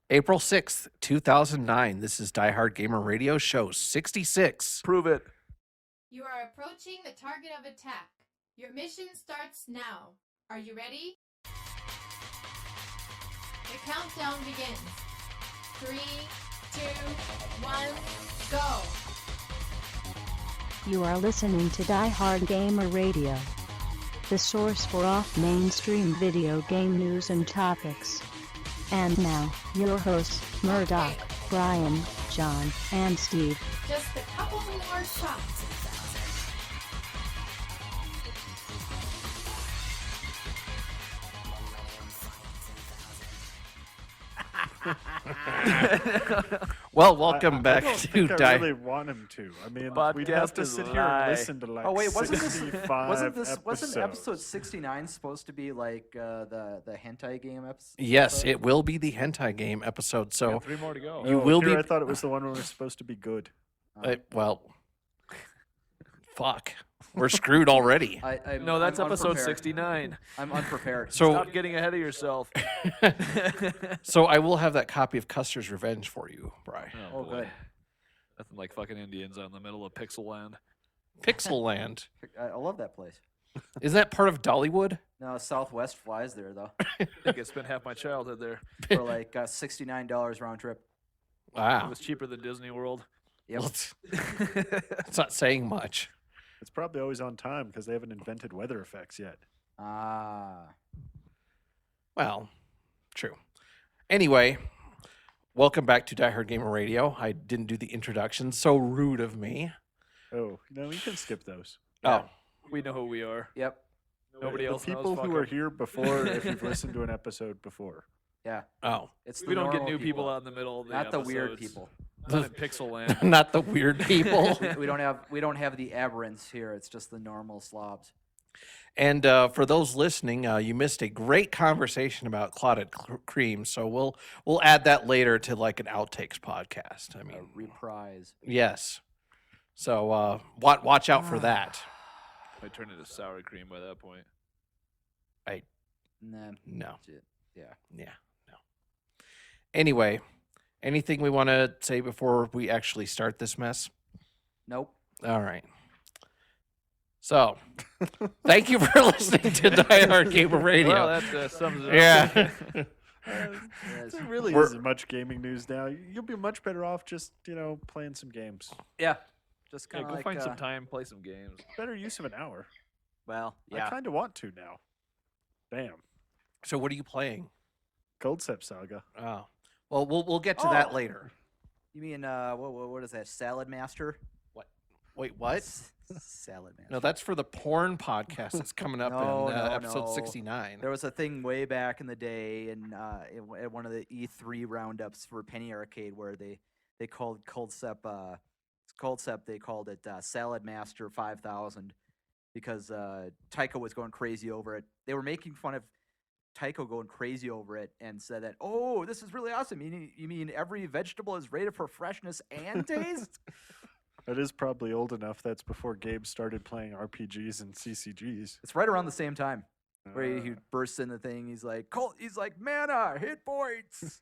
April 6th, 2009. This is Diehard Gamer Radio Show 66. Prove it. You are approaching the target of attack. Your mission starts now. Are you ready? The countdown begins. 3, 2, 1, go! You are listening to Diehard Gamer Radio, the source for off-mainstream video game news and topics. And now, your hosts, Murdock, Brian, John, and Steve. Just a couple more shots. Well, welcome back I don't to think I Die. really want him to. I mean, Podcast we'd have to is sit a here lie. and listen to like Oh wait, wasn't 65 wasn't episode episodes. 69 supposed to be like the hentai game episode? Yes, it will be the hentai game episode. So, Got 3 more to go. You Oh, will here be- I thought it was the one where we're supposed to be good. well, fuck. We're screwed already. No, that's I'm episode unprepared. 69. I'm unprepared. So, Stop getting ahead of yourself. so I will have that copy of Custer's Revenge for you, Bri. Oh, boy. good. Nothing like fucking Indians out in the middle of Pixel Land. Pixel Land. I love that place. Is that part of Dollywood? No, Southwest flies there though I think I spent half my childhood there. for like $69 round trip. It Wow. was cheaper than Disney World. Yep. Well, it's not saying much. It's probably always on time because they haven't invented weather effects yet. Ah. Well, true. Anyway, welcome back to Die Hard Gamer Radio. I didn't do the introduction. So rude of me. Oh, no, you can skip those. Oh, We know who we are. Yep. Nobody the else people knows. who were here before, if you've listened to an episode before. Yeah. oh. It's the We don't get normal new people out in the middle of the not the weird episodes. people. Not in Pixel Land. Not the weird people. We don't have the aberrants here. It's just the normal slobs. And for those listening, you missed a great conversation about clotted cream. So we'll add that later to like an outtakes podcast. I A mean, reprise. yes. So watch out for that. I turned into sour cream by that point. Nah. No. Yeah. Yeah. No. Anyway, anything we want to say before we actually start this mess? Nope. All right. So, thank you for listening to Die Hard Gamer Radio. Well, that sums it up. Yeah. Yes. There really We're- isn't much gaming news now. You'll be much better off just, playing some games. Yeah. Just Yeah, kind of go like find some time, play some games. Better use of an hour. Well, I yeah. kind of want to now. Damn. So, what are you playing? Coldstep Saga. Oh, well, we'll get to that Oh. later. You mean what is that? Salad Master? Wait, what? Salad Master. No, that's for the porn podcast that's coming up No, in no, episode no. 69. There was a thing way back in the day, and at one of the E3 roundups for Penny Arcade, where they called Coldstep they called it Salad Master 5000 because Tycho was going crazy over it. They were making fun of Tycho going crazy over it and said that, oh, this is really awesome. You mean every vegetable is rated for freshness and taste? That is probably old enough. That's before Gabe started playing RPGs and CCGs. It's right around the same time where he Uh, bursts in the thing. He's like, mana, hit points.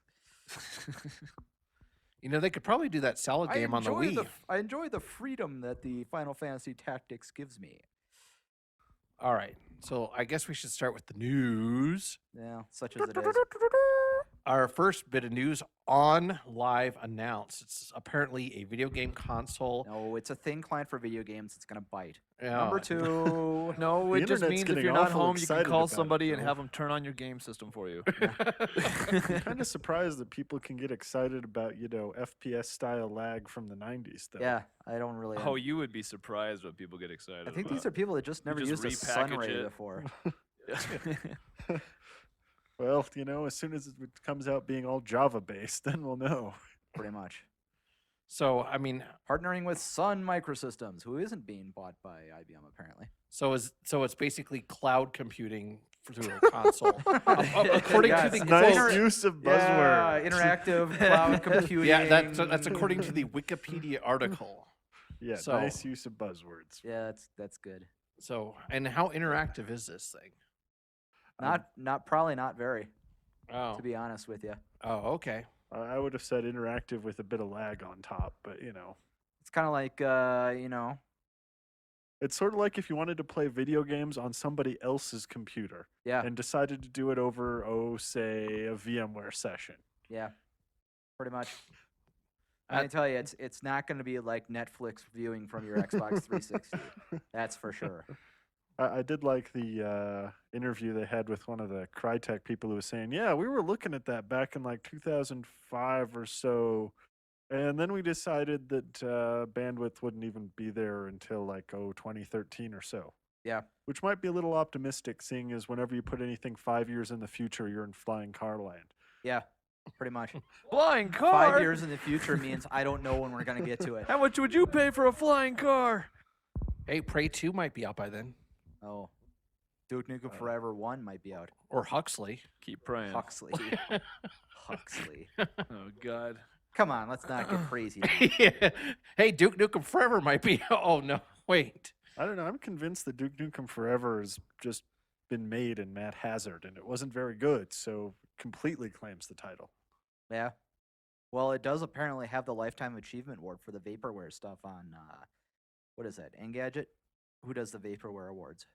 They could probably do that salad game on the Wii. I enjoy the freedom that the Final Fantasy Tactics gives me. All right. So, I guess we should start with the news. Yeah, such as it is. Our first bit of news, OnLive announced. It's apparently a video game console. No, it's a thin client for video games. It's gonna bite. Yeah. Number 2. No, The it just internet's means if getting you're not awful home, you can excited call about it, somebody and though. have them turn on your game system for you. I'm kind of surprised that people can get excited about, FPS style lag from the 90s, though. Yeah, I don't really. Oh, you would be surprised when people get excited. I think about. these are people that just never just used a repackage Sunray it. before. Well, as soon as it comes out being all Java based, then we'll know. Pretty much. So, I mean, Partnering with Sun Microsystems, who isn't being bought by IBM apparently. so it's basically cloud computing through a console. According Yes, to the it's Nice quote, use of Yeah, buzzword. interactive cloud computing. yeah, that's according to the Wikipedia article. Yeah, so- nice use of buzzwords. Yeah, that's good. So, and how interactive is this thing? Not probably not very, Oh, to be honest with you. oh, okay. I would have said interactive with a bit of lag on top, but It's kind of like it's sort of like if you wanted to play video games on somebody else's computer yeah, and decided to do it over, say, a VMware session. yeah, pretty much. I can tell you, it's not going to be like Netflix viewing from your Xbox 360. That's for sure. I did like the interview they had with one of the Crytek people who was saying, yeah, we were looking at that back in like 2005 or so. And then we decided that bandwidth wouldn't even be there until like, 2013 or so. Yeah. Which might be a little optimistic, seeing as whenever you put anything 5 years in the future, you're in flying car land. Yeah, pretty much. Flying car. 5 years in the future means I don't know when we're going to get to it. How much would you pay for a flying car? Hey, Prey 2 might be out by then. Oh, Duke Nukem Forever 1 might be out. Or Huxley. Keep praying. Huxley. Huxley. Oh God. Come on, let's not get crazy. Yeah. Hey, Duke Nukem Forever might be. Oh, no. Wait. I don't know. I'm convinced that Duke Nukem Forever has just been made in Matt Hazard, and it wasn't very good, so completely claims the title. Yeah. Well, it does apparently have the Lifetime Achievement Award for the Vaporware stuff on, what is that, Engadget? Who does the Vaporware Awards?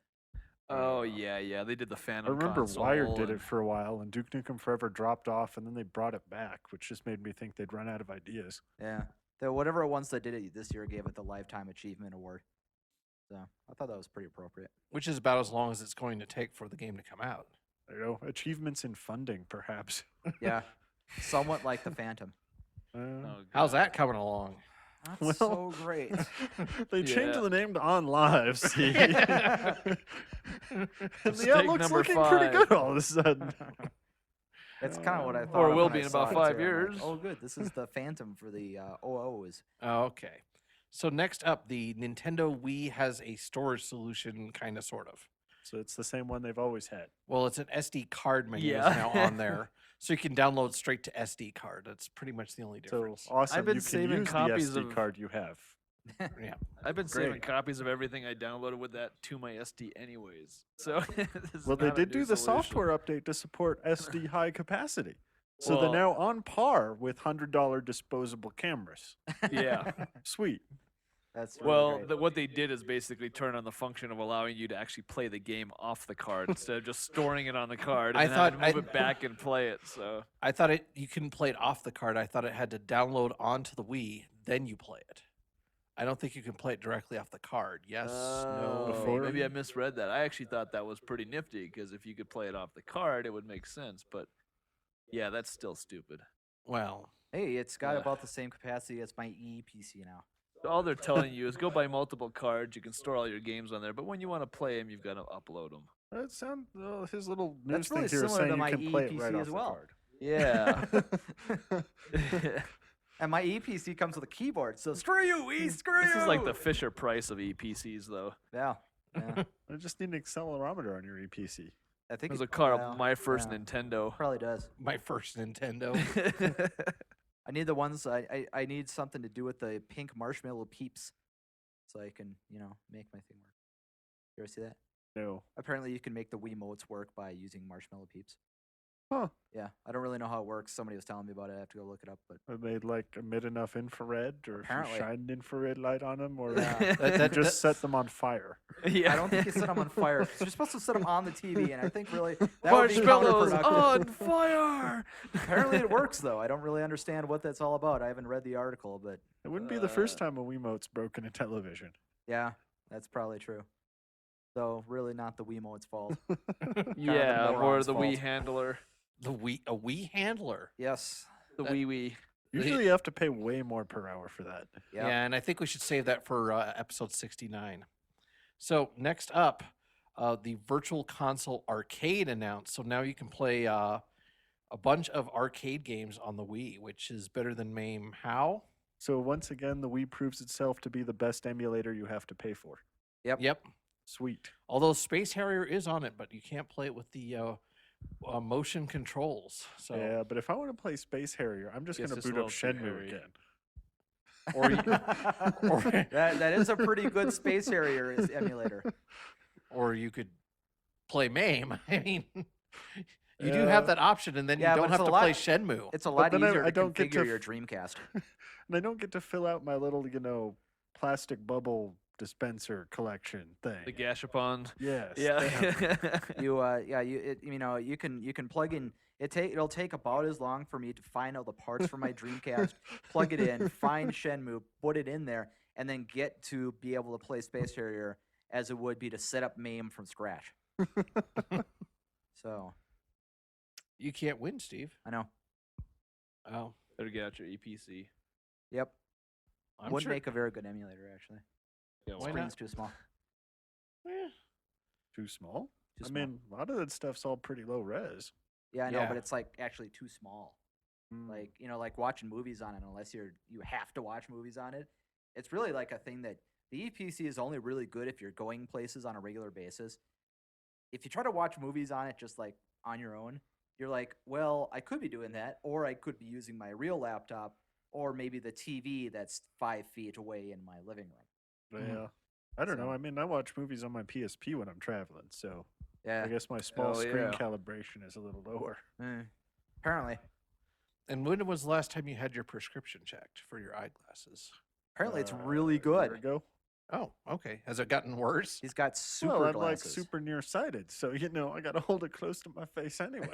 Oh yeah. They did the I Phantom. remember console Wired did and- it for a while, and Duke Nukem Forever dropped off, and then they brought it back, which just made me think they'd run out of ideas. Yeah. Whatever ones that did it this year gave it the Lifetime Achievement Award. So I thought that was pretty appropriate. Which is about as long as it's going to take for the game to come out. Achievements in funding, perhaps. Yeah. Somewhat like the Phantom. Oh, How's God. that coming along? Not Well, so great. They changed Yeah. the name to OnLive, see? And the Mistake outlook's number looking pretty 5. good all of a sudden. That's kind of what I thought. Or of will when be I in saw about it, 5 too. I'm like, years. oh, good. This is the Phantom for the OOs. Okay. So next up, the Nintendo Wii has a storage solution, kind of, sort of. So it's the same one they've always had. Well, it's an SD card menu Yeah. is now on there, so you can download straight to SD card. That's pretty much the only So difference. awesome. been You can saving use copies the SD of- card you have. Yeah. I've been saving Great. copies of everything I downloaded with that to my SD anyways. So this is Well, they not a did new do the solution. software update to support SD high capacity. So Well- they're now on par with $100 disposable cameras. Yeah. Sweet. That's really Well, great. what they did is basically turn on the function of allowing you to actually play the game off the card instead of just storing it on the card. And I then having thought to move it back and play it. So I thought you couldn't play it off the card. I thought it had to download onto the Wii, then you play it. I don't think you can play it directly off the card. Yes, no. Before- maybe I misread that. I actually thought that was pretty nifty because if you could play it off the card, it would make sense. But yeah, that's still stupid. Well, Hey, it's got Yeah. about the same capacity as my EEPC now. All they're telling you is go buy multiple cards. You can store all your games on there, but when you want to play them, you've got to upload them. That sound his little news That's really thing here is similar to saying my you can play it EEPC right as off the well. card. Yeah. And my EPC comes with a keyboard, so screw you, E, screw This you. is like the Fisher Price of EPCs, though. Yeah. Yeah. I just need an accelerometer on your EPC. I think There's a it- car, well, my first yeah, Nintendo. Probably does. my first Nintendo. I need the ones I need something to do with the pink marshmallow peeps, so I can make my thing work. You ever see that? No. Apparently, you can make the Wiimotes work by using marshmallow peeps. Huh. Yeah, I don't really know how it works. Somebody was telling me about it. I have to go look it up. But Are they like emit enough infrared, or if Apparently. you shine an infrared light on them, or Yeah. That- you just set them on fire? Yeah. I don't think you set them on fire. 'Cause you're supposed to set them on the TV, and I think really that would be Marshmallows counterproductive. on fire. Apparently, it works though. I don't really understand what that's all about. I haven't read the article, but It wouldn't be the first time a Wiimote's broken a television. yeah, that's probably true. Though really not the Wiimote's fault. Yeah, or moron's the Wii fault. handler, A Wii handler. Yes. the That- Wii. Usually, you have to pay way more per hour for that. Yeah. Yeah, and I think we should save that for episode 69. So next up, the Virtual Console Arcade announced. So now you can play a bunch of arcade games on the Wii, which is better than MAME. How? So once again, the Wii proves itself to be the best emulator you have to pay for. Yep. Sweet. Although Space Harrier is on it, but you can't play it with the motion controls. So Yeah, but if I want to play Space Harrier, I'm just Guess going it's to a boot up little too Shenmue hairy. again. or you, that is a pretty good Space Harrier emulator. or you could play MAME. I mean, You do have that option, and then Yeah, you but don't it's have a to play lot- Shenmue. It's a But lot then I easier to don't get configure to your f- Dreamcast. And I don't get to fill out my little, plastic bubble dispenser collection thing. The Gashapon. Yes. Yeah. You can plug in. It'll take about as long for me to find all the parts for my Dreamcast, plug it in, find Shenmue, put it in there, and then get to be able to play Space Harrier as it would be to set up MAME from scratch. So You can't win, Steve. I know. Oh, Better get out your EPC. Yep. I'm Would sure. make a very good emulator actually. Yeah, Why Screen's not? too small. Eh, Too small? Too I small. mean, a lot of that stuff's all pretty low res. Yeah, I know, Yeah. but it's like actually too small. Mm. Like watching movies on it, unless you have to watch movies on it. It's really like a thing that the EPC is only really good if you're going places on a regular basis. If you try to watch movies on it just like on your own, you're like, well, I could be doing that, or I could be using my real laptop, or maybe the TV that's 5 feet away in my living room. Yeah. I don't know. So- I mean, I watch movies on my PSP when I'm traveling, so Yeah, I guess my small Hell screen yeah. calibration is a little lower. apparently. And when was the last time you had your prescription checked for your eyeglasses? Apparently, it's really A year good. ago. Oh, okay. Has it gotten worse? He's got super Well, I'm glasses. like super nearsighted, so I got to hold it close to my face anyway.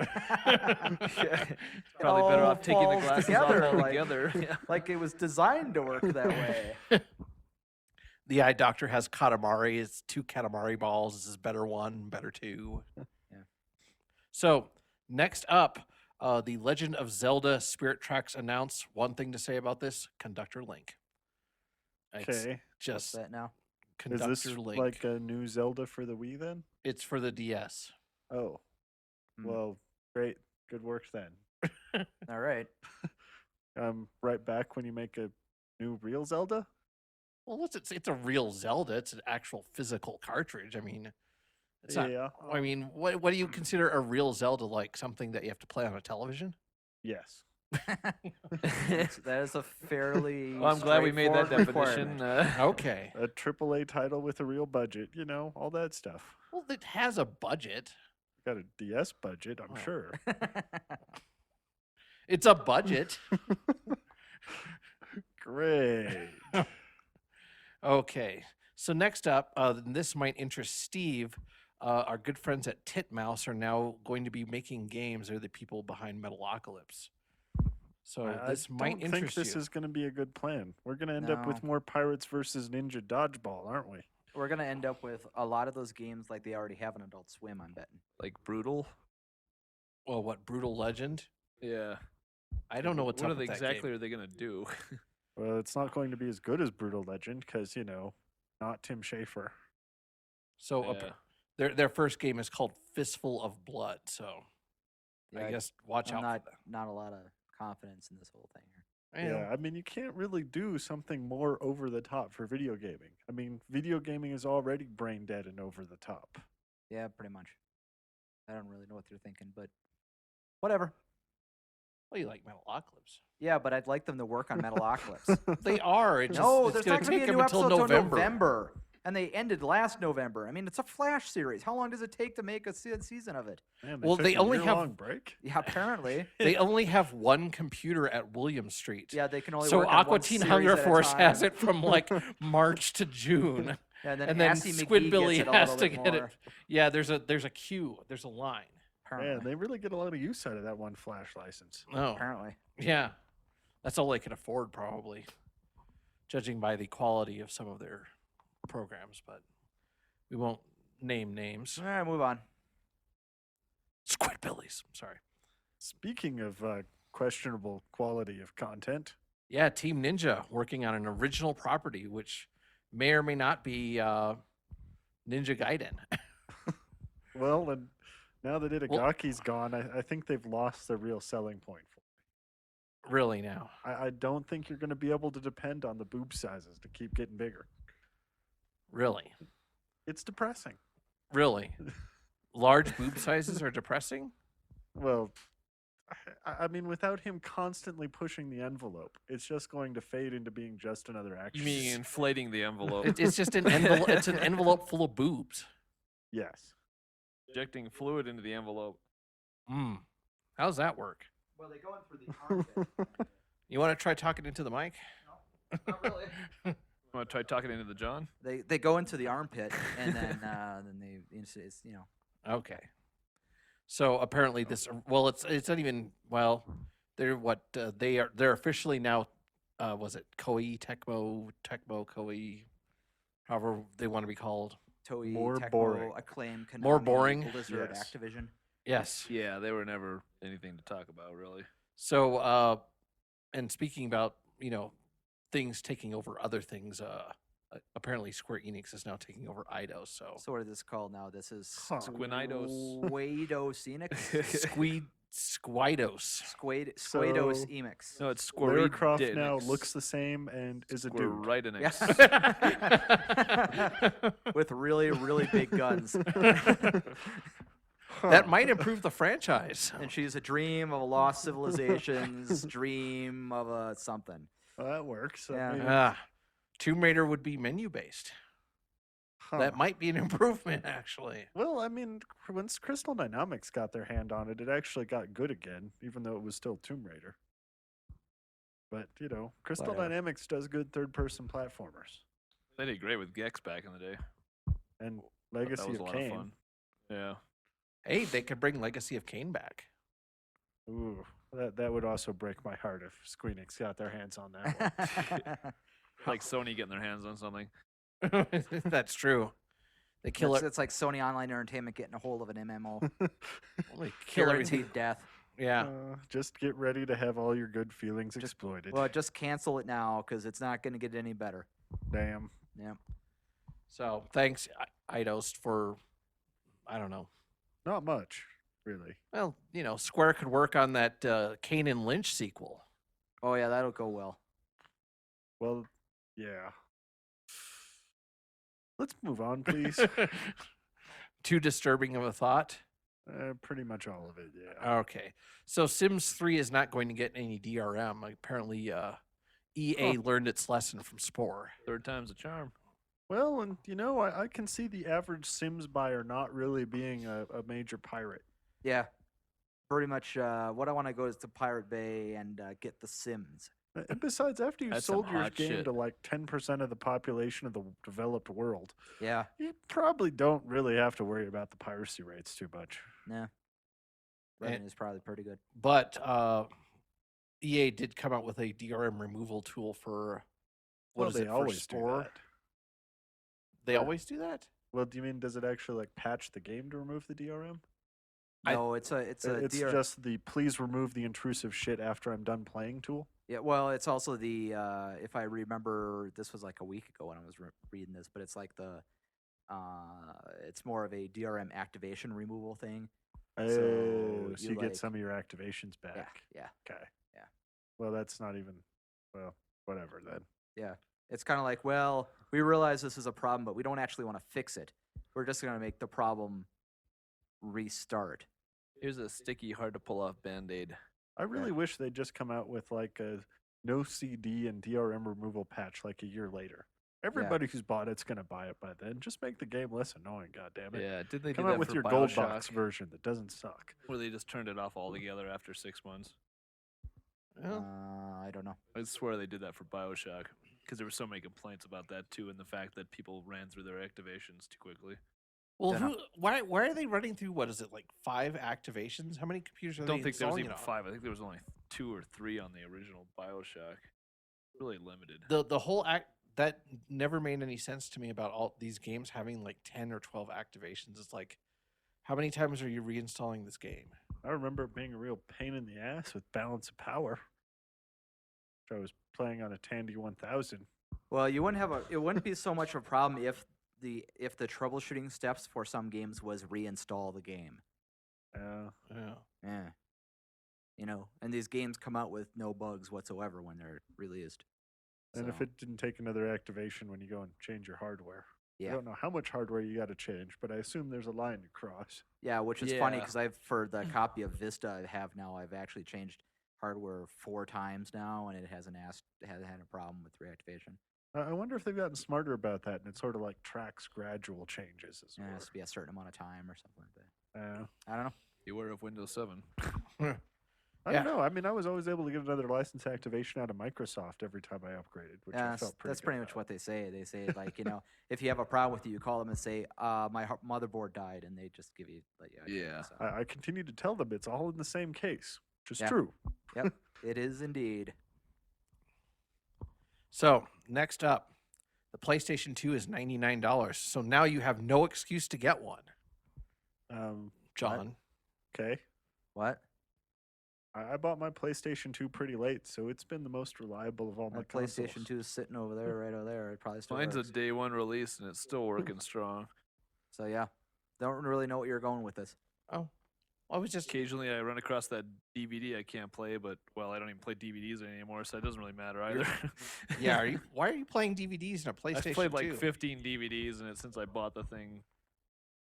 Probably better all off taking the falls glasses together, off like- altogether. Yeah. Like it was designed to work that way. The eye doctor has Katamari. It's 2 Katamari balls. This is better 1, better 2. Yeah. So next up, the Legend of Zelda Spirit Tracks announced one thing to say about this: Conductor Link. It's Okay. What's just that now? Is Conductor this Link. like a new Zelda for the Wii then? It's for the DS. Oh. Hmm. Well, great. Good work then. All right. Right back when you make a new real Zelda? Well, it's a real Zelda. It's an actual physical cartridge. I mean, it's not. Yeah. I mean, what do you consider a real Zelda? Like something that you have to play on a television? Yes. That is a fairly. Well, I'm glad we made that straightforward definition. requirement. Okay. A AAA title with a real budget, all that stuff. Well, it has a budget. Got a DS budget, I'm Oh. sure. It's a budget. Great. Okay. So next up, this might interest Steve. Our good friends at Titmouse are now going to be making games. They're the people behind Metalocalypse. So I this might don't think interest this you. is going to be a good plan. We're going to end up with No. more Pirates versus Ninja Dodgeball, aren't we? We're gonna end up with a lot of those games like they already have an Adult Swim. I'm betting. Like brutal. Well, what Brutal Legend? Yeah. I don't know what's What up are they with that exactly game. are they gonna do? Well, it's not going to be as good as Brutal Legend because, not Tim Schafer. So their first game is called Fistful of Blood. So Yeah, I guess watch I'm out not for that. not a lot of confidence in this whole thing here. Yeah, I mean, you can't really do something more over the top for video gaming. I mean, video gaming is already brain dead and over the top. Yeah, pretty much. I don't really know what they're thinking, but whatever. Well, you like Metalocalypse. Yeah, but I'd like them to work on Metalocalypse. They are. It just, No, it's there's going not to going take to be a them new until episode November. till November, and they ended last November. I mean, it's a Flash series. How long does it take to make a season of it? Man, Well, took they a only have- year-long break. Yeah, apparently. They only have one computer at William Street. Yeah, they can only So work on Aqua one Teen series Hunger at a Force has time. it from like March to June, Yeah, and then, and then Assy McGee Squidbilly gets it a has little to bit get it. more, Yeah, there's a queue. There's a line. Man, Apparently. they really get a lot of use out of that one Flash license. Oh, Apparently. yeah, that's all they can afford probably, judging by the quality of some of their programs. But we won't name names. All right, move on. Squidbillies. Sorry. Speaking of questionable quality of content, Yeah, Team Ninja working on an original property, which may or may not be Ninja Gaiden. well, and now that Itagaki's gone, I think they've lost the real selling point. Really now. I don't think you're going to be able to depend on the boob sizes to keep getting bigger. Really. It's depressing. Really. Large boob sizes are depressing? Well, I mean, without him constantly pushing the envelope, it's just going to fade into being just another action. You mean inflating the envelope? It's just an envelope. It's an envelope full of boobs. Yes. Injecting fluid into the envelope. Mm. How does that work? Well, they go in through the armpit. You want to try talking into the mic? Not really. Want to try talking into the John? They go into the armpit, and then it's Okay. So apparently this, well, it's not even, well, they're what they're officially now, was it Koei, Tecmo, Koei, however they want to be called. Toei, More Tecmo, boring. Acclaim, Konami, More boring? Blizzard, Yes. Activision. Yes. Yeah, they were never anything to talk about, really. So, and speaking about, things taking over other things, apparently Square Enix is now taking over Eidos. So So what is this called now? This is Huh. Squinidos. Squados Enix. Squidos. Squados So- Emix. No, it's Lara Square. Croft now looks the same and is a dude. right Yeah. Enix. With really, really big guns. That might improve the franchise. And she's a dream of a lost civilization's dream of a something. Well, that works. Yeah. I mean, Tomb Raider would be menu based. huh. That might be an improvement, actually. Well, I mean, once Crystal Dynamics got their hand on it, it actually got good again, even though it was still Tomb Raider. But, Crystal Whatever. Dynamics does good third-person platformers. They did great with Gex back in the day. And Thought that Legacy was of a lot Kain. of fun. Yeah. Hey, they could bring Legacy of Kain back. Ooh, that would also break my heart if Squeenix got their hands on that one. Like Sony getting their hands on something. That's true. They kill it. It's like Sony Online Entertainment getting a hold of an MMO. They kill everything. Guaranteed death. Yeah. Just get ready to have all your good feelings exploited. Well, just cancel it now because it's not going to get any better. Damn. Yeah. So thanks, Eidos, for, I don't know. Not much, really. Well, Square could work on that Kane and Lynch sequel. Oh yeah, that'll go well. Well, yeah. Let's move on, please. Too disturbing of a thought. Pretty much all of it, yeah. Okay. So Sims 3 is not going to get any DRM. Apparently, EA learned its lesson from Spore. Third time's a charm. Well, and I can see the average Sims buyer not really being a major pirate. Yeah. Pretty much what I want to go is to Pirate Bay and get the Sims. And besides, after you That's some sold your hot game shit. to like 10% of the population of the developed world, Yeah. you probably don't really have to worry about the piracy rates too much. Yeah. Revenue's probably pretty good. But EA did come out with a DRM removal tool for, Well, what is they it, for always do Spore? that. They Yeah. always do that? Well, do you mean does it actually like patch the game to remove the DRM? No, it's a It's DRM. just the please remove the intrusive shit after I'm done playing tool. Yeah, well, it's also the if I remember, this was like a week ago when I was reading this, but it's like the it's more of a DRM activation removal thing. Oh, So so you you get like- some of your activations Yeah, back. yeah, Okay. Yeah. Well, that's not even. Well, whatever then. yeah. It's kind of like, well, we realize this is a problem, but we don't actually want to fix it. We're just going to make the problem restart. Here's a sticky, hard to pull off Band-Aid. I really wish they'd just come out with like a no CD and DRM removal patch like a year later. Everybody who's bought it's gonna buy it by then. Just make the game less annoying, goddammit. Yeah, did they Come do out that with for your gold BioShock? box version that doesn't suck. Where they just turned it off altogether after 6 months. Well, I don't know. I swear they did that for BioShock because there were so many complaints about that too, and the fact that people ran through their activations too quickly. well, why are they running through, what is it, like 5 activations? How many computers are I they don't think there was installing even it on? 5. I think there was only 2 or 3 on the original BioShock. Really limited. The whole act that never made any sense to me about all these games having like 10 or 12 activations. It's like, how many times are you reinstalling this game? I remember it being a real pain in the ass with Balance of Power. I was playing on a Tandy 1000. Well, you wouldn't have it wouldn't be so much of a problem if the troubleshooting steps for some games was reinstall the game. Yeah. Yeah. Yeah. And these games come out with no bugs whatsoever when they're released. And if So, it didn't take another activation when you go and change your hardware. I yeah. don't know how much hardware you got to change, but I assume there's a line to cross. Yeah, which is funny Yeah. because for the copy of Vista I have now, I've actually changed hardware 4 times now, and it hasn't had a problem with reactivation. I wonder if they've gotten smarter about that, and it sort of like tracks gradual changes. As It it has were. to be a certain amount of time or something like that. Yeah. I don't know. Beware of Windows 7. I Yeah. don't know. I mean, I was always able to get another license activation out of Microsoft every time I upgraded, which I felt pretty that's good pretty much about. what they say. They say like, if you have a problem with it, you call them and say, my motherboard died, and they just let you. upgrade, Yeah. So. I continue to tell them it's all in the same case, which is Yeah. true. Yep, it is indeed. So next up, the PlayStation 2 is $99. So now you have no excuse to get one, John. Okay. What? I bought my PlayStation 2 pretty late, so it's been the most reliable of all my My PlayStation consoles. 2 is sitting over there, right over there. It probably still Mine's works. a day one release and it's still working strong. So yeah, don't really know what you're going with this. Oh, I was just Occasionally I run across that DVD I can't play, but well, I don't even play DVDs anymore, so it doesn't really matter either. yeah. Why are you playing DVDs in a PlayStation I've played like 2? 15 DVDs and it's since I bought the thing.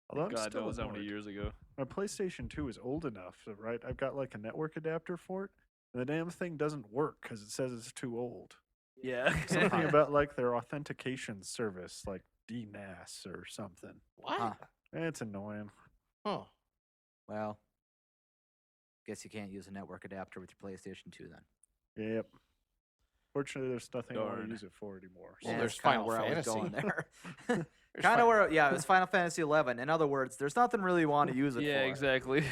Although I'm God still knows how many annoyed. years ago. My PlayStation 2 is old enough, right? I've got like a network adapter for it, and the damn thing doesn't work because it says it's too old. Yeah. Something about like their authentication service, like DNAS or something. What? Huh. It's annoying. Huh. Well, guess you can't use a network adapter with your PlayStation 2 then. Yep. Fortunately, there's nothing I want Darn. to use it for anymore. Well, Yeah, there's that's kinda Final where I was Fantasy. going there. There's Kind Fi- of where, yeah, it was Final Fantasy 11. In other words, there's nothing really you want to use it Yeah, for. exactly.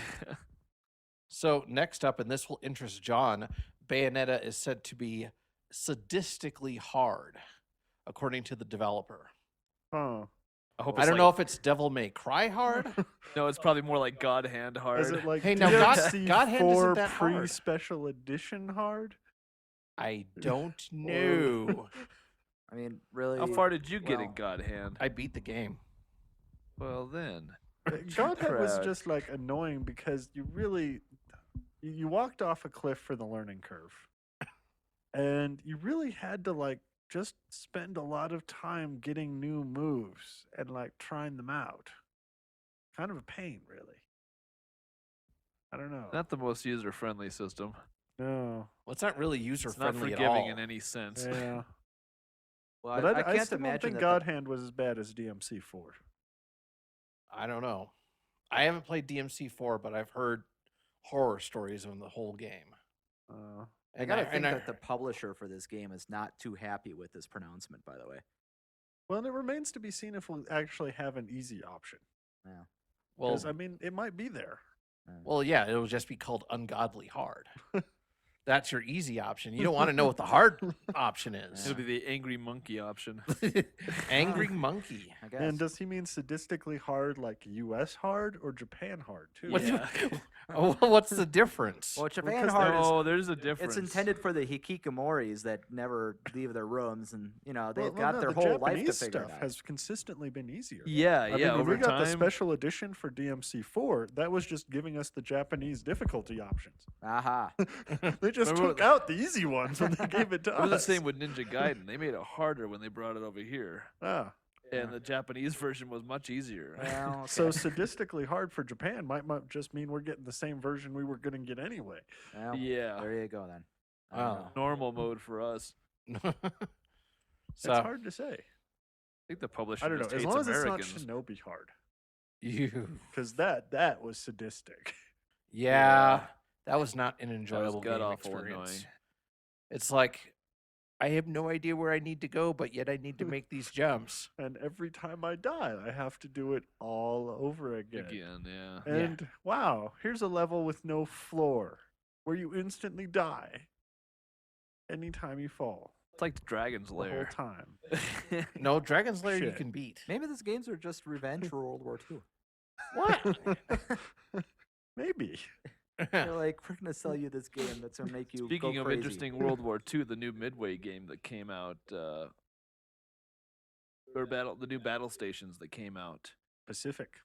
So next up, and this will interest John, Bayonetta is said to be sadistically hard, according to the developer. Huh. I hope I don't know if it's Devil May Cry hard. No, it's probably more like God Hand hard. Is it like Hey, now God- DLC God Hand 4 isn't that hard. pre-special edition hard? I don't know. I mean, really. How far did you get in well, God Hand? I beat the game. Well then. Godhead was Crap. just like annoying because you really you walked off a cliff for the learning curve. And you really had to like just spend a lot of time getting new moves and like trying them out. Kind of a pain, really. I don't know. Not the most user friendly system. No. Well, it's not really user It's not friendly at forgiving all. in any sense. Yeah. well, But I I can't still don't imagine think that. God Hand was as bad as DMC4. I don't know. I haven't played DMC4, but I've heard horror stories of the whole game. I gotta think that the publisher for this game is not too happy with this pronouncement, by the way. Well, and it remains to be seen if we'll actually have an easy option. Yeah. well, Because, I mean, it might be there. well, yeah, it'll just be called ungodly hard. That's your easy option. You don't want to know what the hard option is. It'll be the angry monkey option. Angry monkey. I guess. And does he mean sadistically hard like US hard or Japan hard too? What do you- Yeah. Oh, what's the difference? well, Japan because Hard is Oh, there's a difference. it's intended for the hikikomoris that never leave their rooms, and they've Well, got no, their the whole life to Japanese figure stuff it out. has consistently been easier. Yeah, I mean, yeah. when Over we got the time, special edition for DMC4, that was just giving us the Japanese difficulty options. Aha. They just Remember took out the easy ones when they gave it to it was the us. same with Ninja Gaiden. They made it harder when they brought it over here, Ah, and the Japanese version was much easier. Well, so okay. sadistically hard for Japan might just mean we're getting the same version we were going to get anyway. Well, Yeah. there you go then. I don't Wow. know. Normal mode for us. so, It's hard to say. I think the publisher I don't know. just As hates long as Americans. it's not Shinobi hard, you. because that was sadistic. Yeah, that was not an That was enjoyable game god-awful experience. annoying. It's like I have no idea where I need to go, but yet I need to make these jumps. And every time I die, I have to do it all over again. Again, yeah. Yeah. And wow, here's a level with no floor where you instantly die anytime you fall It's like Dragon's the whole Lair. time. No, Dragon's Lair you Shit. can beat. Maybe these games are just revenge for World War II. What? Maybe. They're like, we're gonna sell you this game that's gonna make you Speaking go of crazy. interesting World War II, the new Midway game that came out, the new battle stations that came out, Pacific.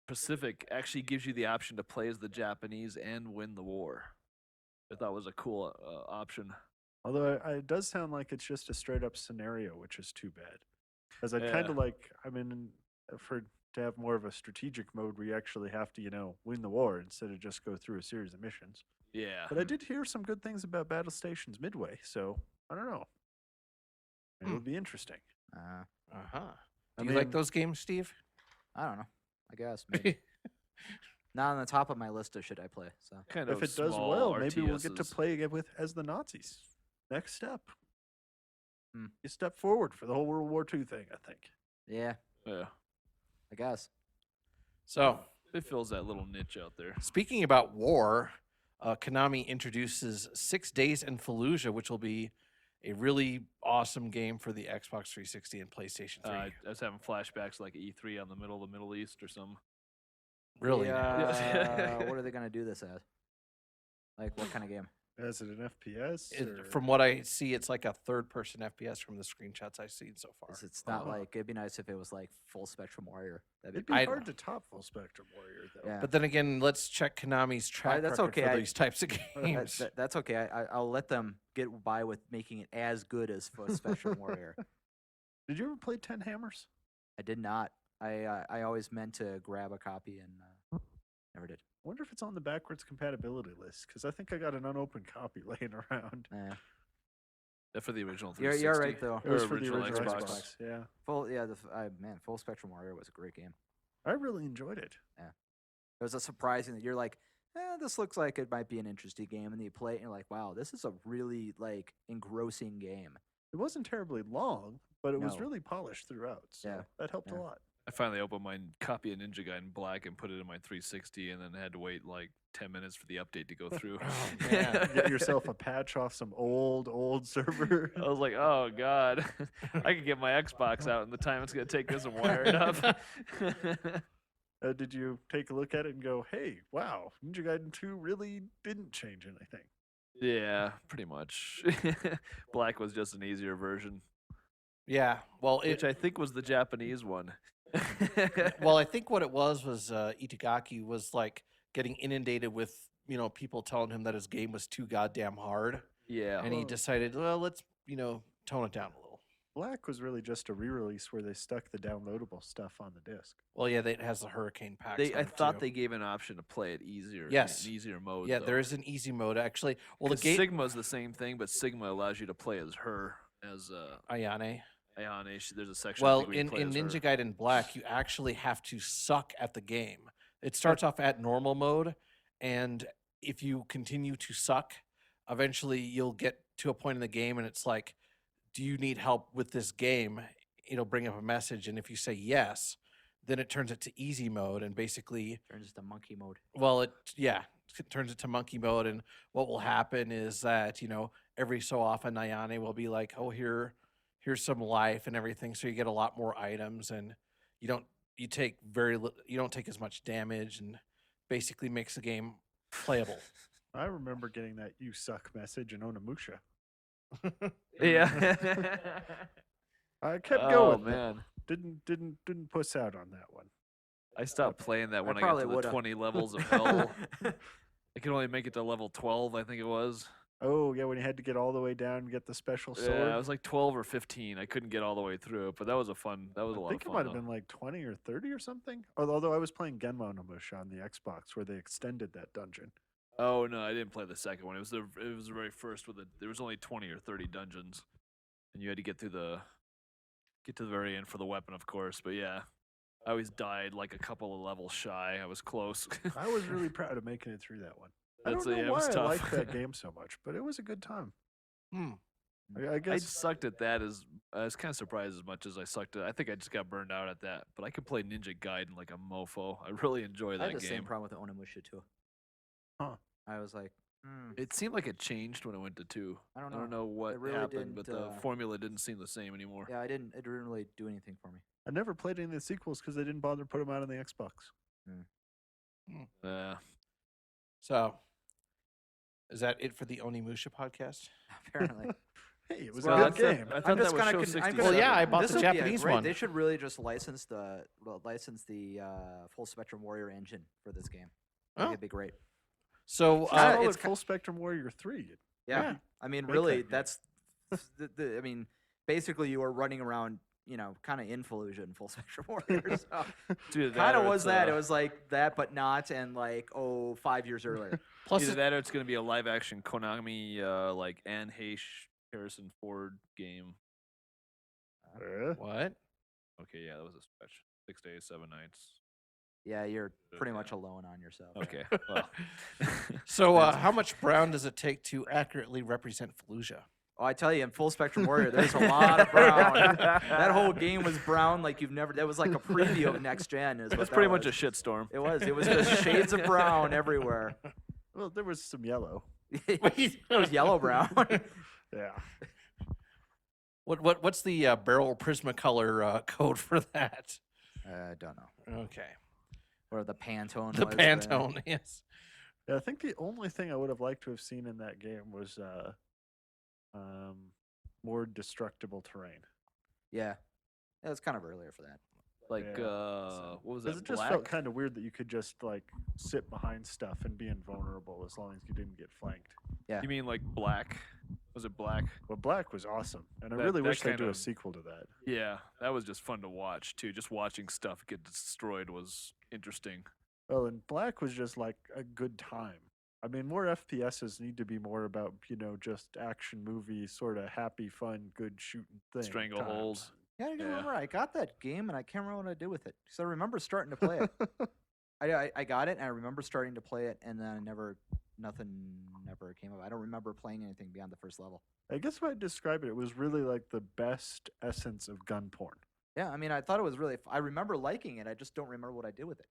Pacific actually gives you the option to play as the Japanese and win the war. I thought was a cool option. Although it does sound like it's just a straight up scenario, which is too bad. As I'd kind Yeah. of like, I mean, to have more of a strategic mode where you actually have to, win the war instead of just go through a series of missions. Yeah. But I did hear some good things about Battle Stations Midway, so I don't know. It would be interesting. Uh-huh. I Do you like mean- those games, Steve? I don't know. I guess maybe. Not on the top of my list of should I play. So Kind If of it does small well, maybe we'll get to RTSs. play it as the Nazis. Next step. Hmm. You step forward for the whole World War II thing, I think. yeah, Yeah, I guess. So, it fills that little niche out there. speaking about war, Konami introduces 6 Days in Fallujah, which will be a really awesome game for the Xbox 360 and PlayStation 3. I was having flashbacks like E3 on the Middle East or something. Really? Yeah. What are they gonna do this as? Like what kind of game? Is it an FPS? or- From what I see, it's like a third-person FPS from the screenshots I've seen so far. It's not Oh. like it'd be nice if it was like full Spectrum Warrior. That'd It'd be be I- hard to top Full Spectrum Warrior, though. Yeah. But then again, let's check Konami's track that's record okay, for I- these types of games. That's okay. I'll let them get by with making it as good as full Spectrum Warrior. Did you ever play 10 Hammers? I did not. I always meant to grab a copy and never did. I wonder if it's on the backwards compatibility list, because I think I got an unopened copy laying around. For the original You're 360. right though. It was Or for the original original Xbox. Xbox. Yeah. Full Spectrum Warrior was a great game. I really enjoyed it. It was a surprising that you're like, this looks like it might be an interesting game, and then you play it and you're like, wow, this is a really like engrossing game. It wasn't terribly long, but it was No. really polished throughout. So Yeah. that helped Yeah. a lot. I finally opened my copy of Ninja Gaiden Black and put it in my 360, and then had to wait like 10 minutes for the update to go through. Oh, man. Get yourself a patch off some old server. I was like, oh god, I could get my Xbox out in the time it's gonna take this to wire it up. Did you take a look at it and go, hey, wow, Ninja Gaiden 2 really didn't change anything? Yeah, pretty much. Black was just an easier version, Yeah. Well, which I think was the Japanese one. well, I think what it was Itagaki was like getting inundated with people telling him that his game was too goddamn hard, yeah, and he Oh. decided, well, let's tone it down a little. Black was really just a re-release where they stuck the downloadable stuff on the disc. Well, yeah, it has the hurricane packs. they. on I it, thought too. they gave an option to play it easier. Yes. in easier mode. Yeah, though. there is an easy mode actually. Well, the 'Cause game Sigma's the same thing, but Sigma allows you to play as her as Ayane. Ayane. There's a section. I Well, think where you in play as Ninja her. Gaiden Black, you actually have to suck at the game. It starts off at normal mode, and if you continue to suck, eventually you'll get to a point in the game, and it's like, do you need help with this game? It'll bring up a message, and if you say yes, then it turns it to easy mode, and basically, Turns to monkey mode. well, it turns it to monkey mode, and what will happen is that every so often Ayane will be like, oh, here's some life and everything, so you get a lot more items, and you don't take as much damage, and basically makes the game playable. I remember getting that "you suck" message in Onimusha. Yeah. I kept Oh going. man, Didn't puss out on that one. I stopped playing that when I got probably to the would've. 20 levels of hell. I could only make it to level 12, I think it was. Oh yeah, when you had to get all the way down and get the special sword. Yeah, I was like 12 or 15. I couldn't get all the way through it, but that was a lot I of think it fun. might have though. been like 20 or 30 or something. Although I was playing Genma Onimusha on the Xbox where they extended that dungeon. Oh no, I didn't play the second one. It was the very first with there was only 20 or 30 dungeons, and you had to get to the very end for the weapon, of course. But yeah, I always died like a couple of levels shy. I was close. I was really proud of making it through that one. I That's- don't know yeah, it why was I tough. liked that game so much, but it was a good time. Hmm. I I guess sucked at that I was kind of surprised as much as I sucked at. I think I just got burned out at that. But I could play Ninja Gaiden like a mofo. I really enjoy I that had the same game. problem with Onimusha too. Huh. I was like, It seemed like it changed when it went to 2. I don't I don't know. know what really happened, but didn't, the formula didn't seem the same anymore. Yeah, it didn't really do anything for me. I never played any of the sequels because they didn't bother to put them out on the Xbox. Yeah. So, is that it for the Onimusha podcast? Apparently. Hey, it was Well, a that's good it. game. I thought that was show 67. Well, yeah, I bought This the would be a Japanese great- one. They should really just license the Full Spectrum Warrior engine for this game. Oh. It'd be great. So, Just kinda- call it's it Full Spectrum Warrior 3. Yeah, Yeah. I mean, Make really, that game. that's I mean, basically, you were running around, kind of in Fallujah and Full Spectrum Warrior. So. Dude, Kind of or was it's, that. It was like that, but not, and like 5 years earlier. plus either it- that or it's going to be a live action Konami, like Anne Heche, Harrison Ford game. what? Okay, yeah, that was a stretch. 6 days, 7 nights. Yeah, you're pretty much alone on yourself. Okay. Well. So, how much brown does it take to accurately represent Fallujah? Oh, I tell you, in Full Spectrum Warrior, there's a lot of brown. That whole game was brown like you've never. That was like a preview of next gen. It's pretty much a shitstorm. It was. It was just shades of brown everywhere. Well, there was some yellow. It was yellow brown. Yeah. What's the barrel Prismacolor code for that? I don't know. Okay. Or the Pantone. The was, Pantone, yes. Yeah, I think the only thing I would have liked to have seen in that game was more destructible terrain. Yeah. It was kind of earlier for that. Like, Yeah. what was Because that? it just Black? felt kind of weird that you could just like sit behind stuff and be invulnerable as long as you didn't get flanked. Yeah. You mean like Black? Was it Black? Well, Black was awesome, and I That- really that wish they'd kind do a of- sequel to that. Yeah, that was just fun to watch too. Just watching stuff get destroyed was interesting. Well, and Black was just like a good time. I mean, more FPSs need to be more about, just action movie, sort of happy, fun, good shooting thing. Stranglehold. times. Yeah, I do Yeah. remember. I got that game, and I can't remember what I did with it. So I remember starting to play it. I got it, and I remember starting to play it, and then nothing never came of it. I don't remember playing anything beyond the first level. I guess if I'd describe it, it was really like the best essence of gun porn. Yeah, I mean, I thought it was really. I remember liking it. I just don't remember what I did with it.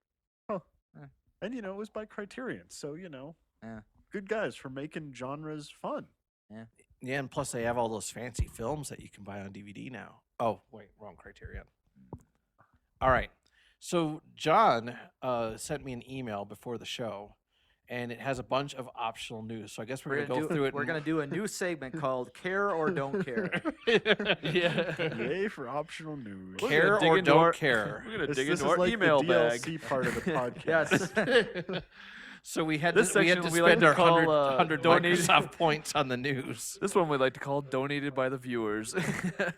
And, it was by Criterion, so, Yeah. good guys for making genres fun. Yeah, and plus they have all those fancy films that you can buy on DVD now. Oh, wait, wrong Criterion. All right. So John sent me an email before the show, and it has a bunch of optional news. So I guess we're going to go through it. We're gonna do a new segment called "Care or Don't Care." Yeah. Yay for optional news. We're care gonna dig or into don't our- care. We're gonna This dig is into our like email the bag. DLC part of the podcast. Yes. So we had This to, we had section to we like spend to our call, 100 donated- Microsoft points on the news. This one we like to call "Donated by the Viewers."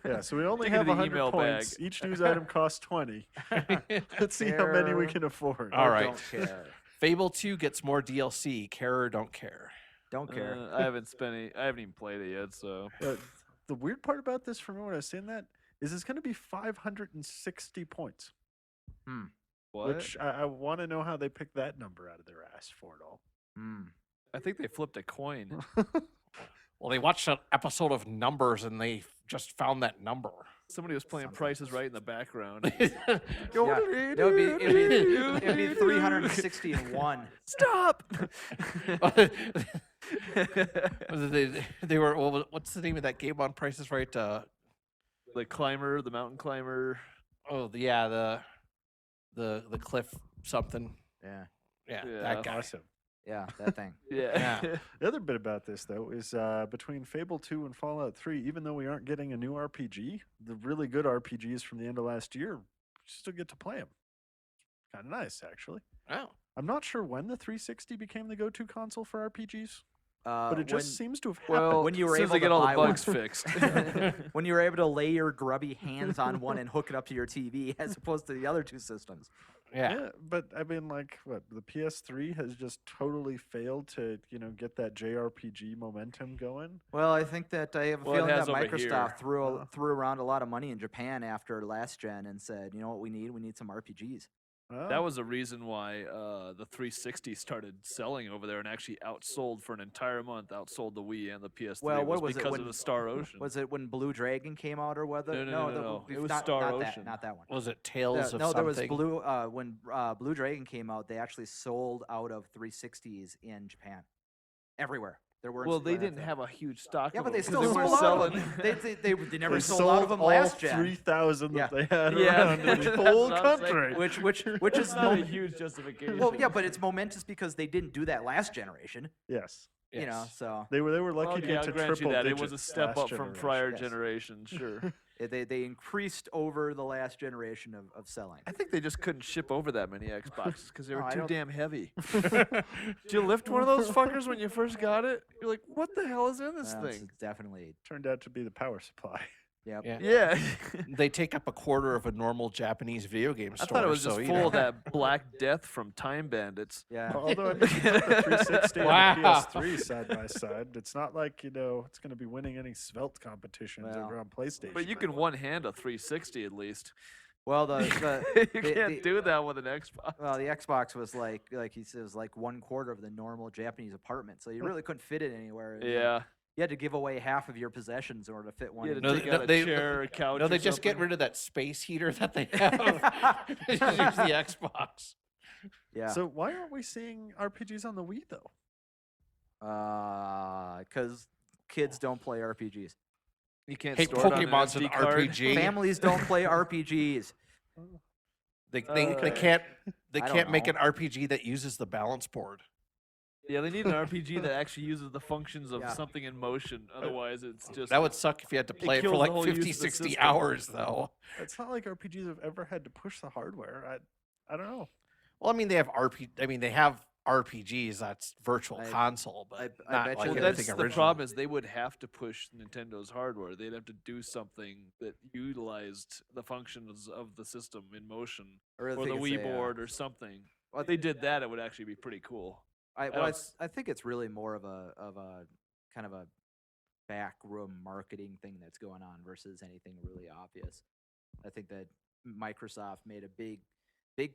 Yeah, so we only Dig into have the 100 email points. bag. Each news item costs 20. Let's see how many we Care can afford. All or right. Don't care. Fable 2 gets more DLC. Care or don't care? Don't care. I haven't even played it yet, so The weird part about this for me when I was saying that is it's going to be 560 points, what? which I want to know how they picked that number out of their ass for it all. I think they flipped a coin. Well, they watched an episode of Numbers and they just found that number. Somebody was playing Prices Right in the background. Yeah, it'd be 361. Stop! They were. Well, what's the name of that game on Price is Right? The climber, the mountain climber. The cliff something. Yeah, Yeah, Yeah. that guy. Awesome. yeah, that thing. Yeah. The other bit about this, though, is between Fable 2 and Fallout 3, even though we aren't getting a new RPG, the really good RPGs from the end of last year, we still get to play them. Kind of nice, actually. Oh, I'm not sure when the 360 became the go-to console for RPGs, But but it just seems to have happened. Well, when you were as soon as able they get to all buy the one. bugs fixed. when you were able to lay your grubby hands on one and hook it up to your TV, as opposed to the other two systems. yeah. But I mean, like, what, the PS3 has just totally failed to, get that JRPG momentum going. Well, I think that I have a Well, it feeling that has over Microsoft here. threw around a lot of money in Japan after last gen and said, you know what we need? We need some RPGs. That was the reason why the 360 started selling over there and actually outsold for an entire month, outsold the Wii and the PS3. Well, what was it because when- of the Star Ocean. Was it when Blue Dragon came out or whether? No. It was not, Star not Ocean. Not that one. Was it Tales of No, something? there was Blue. When Blue Dragon came out, they actually sold out of 360s in Japan, everywhere. There were. Well, they didn't have a huge stock. Yeah, of but they them 'cause still weren't sold out of selling. them. They never They sold out of them all last gen. 3,000 Yeah. that they had Yeah, around in the that's whole what I'm saying. country. Which is It's not a huge justification. well, yeah, but it's momentous because they didn't do that last generation. Yes. You know, Yes. so They were lucky Well, to yeah, get I'll to grant you triple that. It was a digits step last up from generation. prior Yes. generations, sure. they increased over the last generation of selling. I think they just couldn't ship over that many Xboxes because they No, were I too don't- damn heavy. Did you lift one of those fuckers when you first got it? You're like, what the hell is in this Well, it's thing? definitely. Turned out to be the power supply. Yep. Yeah. Yeah. They take up a quarter of a normal Japanese video game I store. thought it was so, just you full know. of that Black Death from Time Bandits. Yeah. Although I mean, you put the 360 and Wow. the PS3 side by side, it's not like it's going to be winning any svelte competitions Well, over on PlayStation. But you can one hand a 360 at least. Well, you can't do that with an Xbox. Well, the Xbox was like he said, it was like 1/4 of the normal Japanese apartment, so you really couldn't fit it anywhere. Yeah. You had to give away half of your possessions in order to fit one. You had in. to take out a chair, a couch. No, or they just get something. rid of that space heater that they have. Just use the Xbox. Yeah. So why aren't we seeing RPGs on the Wii though? Because kids don't play RPGs. You can't Hey, store it on Pokemon's an an SD card. RPG. Families don't play RPGs. They Uh, can't I don't can't make know. an RPG that uses the balance board. Yeah, they need an RPG that actually uses the functions of Yeah. something in motion. Otherwise, it's just That would suck if you had to play it for kills the like whole use 50, of the 60 system. hours, though. It's not like RPGs have ever had to push the hardware. I don't know. Well, I mean, they have they have RPGs. That's virtual I- console, but I not bet like you Well, Yeah, anything that's the original. problem is they would have to push Nintendo's hardware. They'd have to do something that utilized the functions of the system in motion, I really or the think Wii it's a, board, or something. well, If they did that, it would actually be pretty cool. I don't I think it's really more of a kind of a backroom marketing thing that's going on versus anything really obvious. I think that Microsoft made a big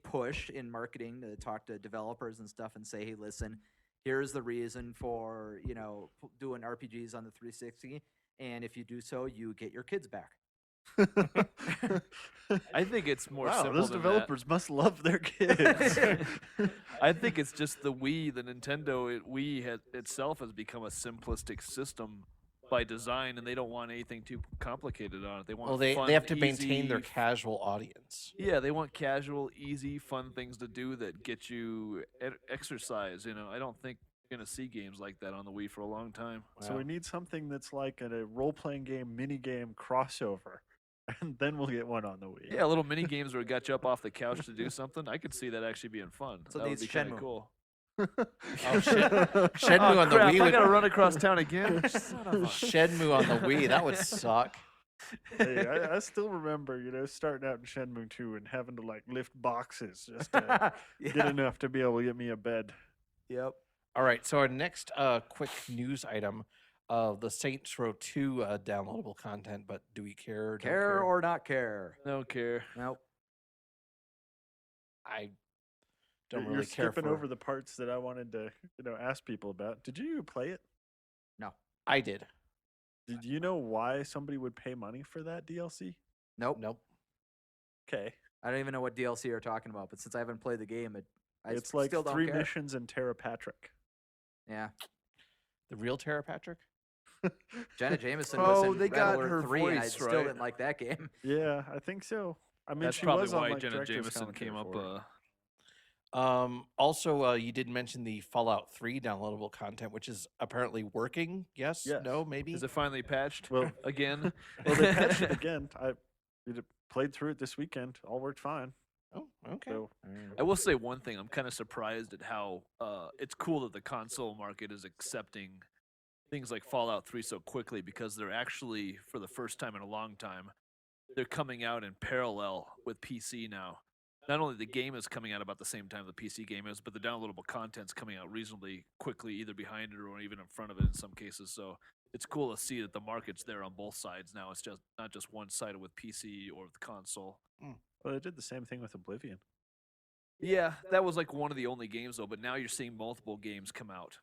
push in marketing to talk to developers and stuff and say, hey, listen, here's the reason for doing RPGs on the 360, and if you do so, you get your kids back. I think it's more wow, simple those than developers must love their kids. that. I think it's just the Wii, the Nintendo Wii itself has become a simplistic system by design, and they don't want anything too complicated on it. They want Well, they fun, have to maintain their easy, casual audience. Yeah, they want casual, easy, fun things to do that get you exercise. I don't think you're gonna see games like that on the Wii for a long time. So Wow. we need something that's like a role-playing game, mini-game crossover, and then we'll get one on the Wii. Yeah, little mini games where it got you up off the couch to do something. I could see that actually being fun. So it that would needs be kind of Shenmue. cool. Oh, Shenmue Oh, on the crap, Wii. I Would, gotta run across town again. Son of a- Shenmue on the Wii. That would suck. Hey, I still remember, starting out in Shenmue 2 and having to like lift boxes just to get Yeah. enough to be able to get me a bed. Yep. All right. So our next quick news item: the Saints Row 2 downloadable content. But do we care? Or don't Care or not care? Don't care. Nope. I don't You're really care skipping for. over the parts that I wanted to, ask people about. Did you play it? No. I did. Did you know why somebody would pay money for that DLC? Nope. Nope. Okay. I don't even know what DLC you're talking about, but since I haven't played the game, It's like still don't 3 care. missions in Terra Patrick. Yeah. The real Tara Patrick. Jenna Jameson Oh, was in they Red got Alert her 3, and I voice, still right? didn't like that game. Yeah, I think so. I mean, That's she probably was on why like Jenna director's Jameson commentary came up. for it. Also, you did mention the Fallout 3 downloadable content, which is apparently working. Yes? Yes. No? Maybe? Is it finally patched Well- again? Well, they patched it again. I played through it this weekend. All worked fine. Oh, okay. So I will say one thing. I'm kind of surprised at how it's cool that the console market is accepting things like Fallout 3 so quickly, because they're actually, for the first time in a long time, they're coming out in parallel with PC now. Not only the game is coming out about the same time the PC game is, but the downloadable content's coming out reasonably quickly, either behind it or even in front of it in some cases. So it's cool to see that the market's there on both sides now. It's just not just one-sided with PC or with console. well, they did the same thing with Oblivion. Yeah, that was like one of the only games though, but now you're seeing multiple games come out.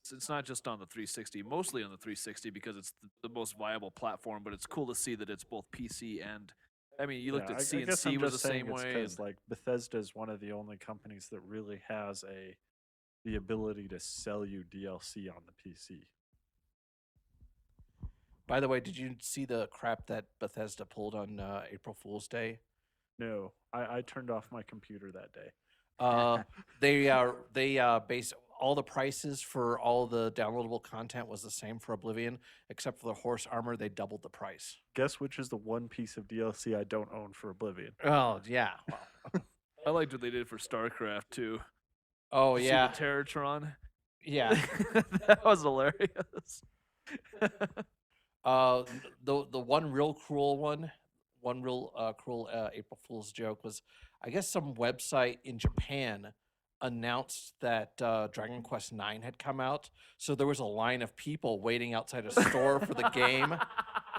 It's not just on the 360, mostly on the 360 because it's the most viable platform, but it's cool to see that it's both PC and, I mean, you looked Yeah, at I guess CNC I'm was just the saying same it's way. 'cause, like Bethesda is one of the only companies that really has the ability to sell you DLC on the PC. By the way, did you see the crap that Bethesda pulled on April Fool's Day? No, I turned off my computer that day. They base all the prices for all the downloadable content was the same for Oblivion, except for the horse armor. They doubled the price. Guess which is the one piece of DLC I don't own for Oblivion? Oh yeah. Well, I liked what they did for StarCraft too. oh See yeah. the Terratron? Yeah. That was hilarious. The one real cruel April Fool's joke was, I guess some website in Japan announced that Dragon Quest IX had come out, so there was a line of people waiting outside a store for the game,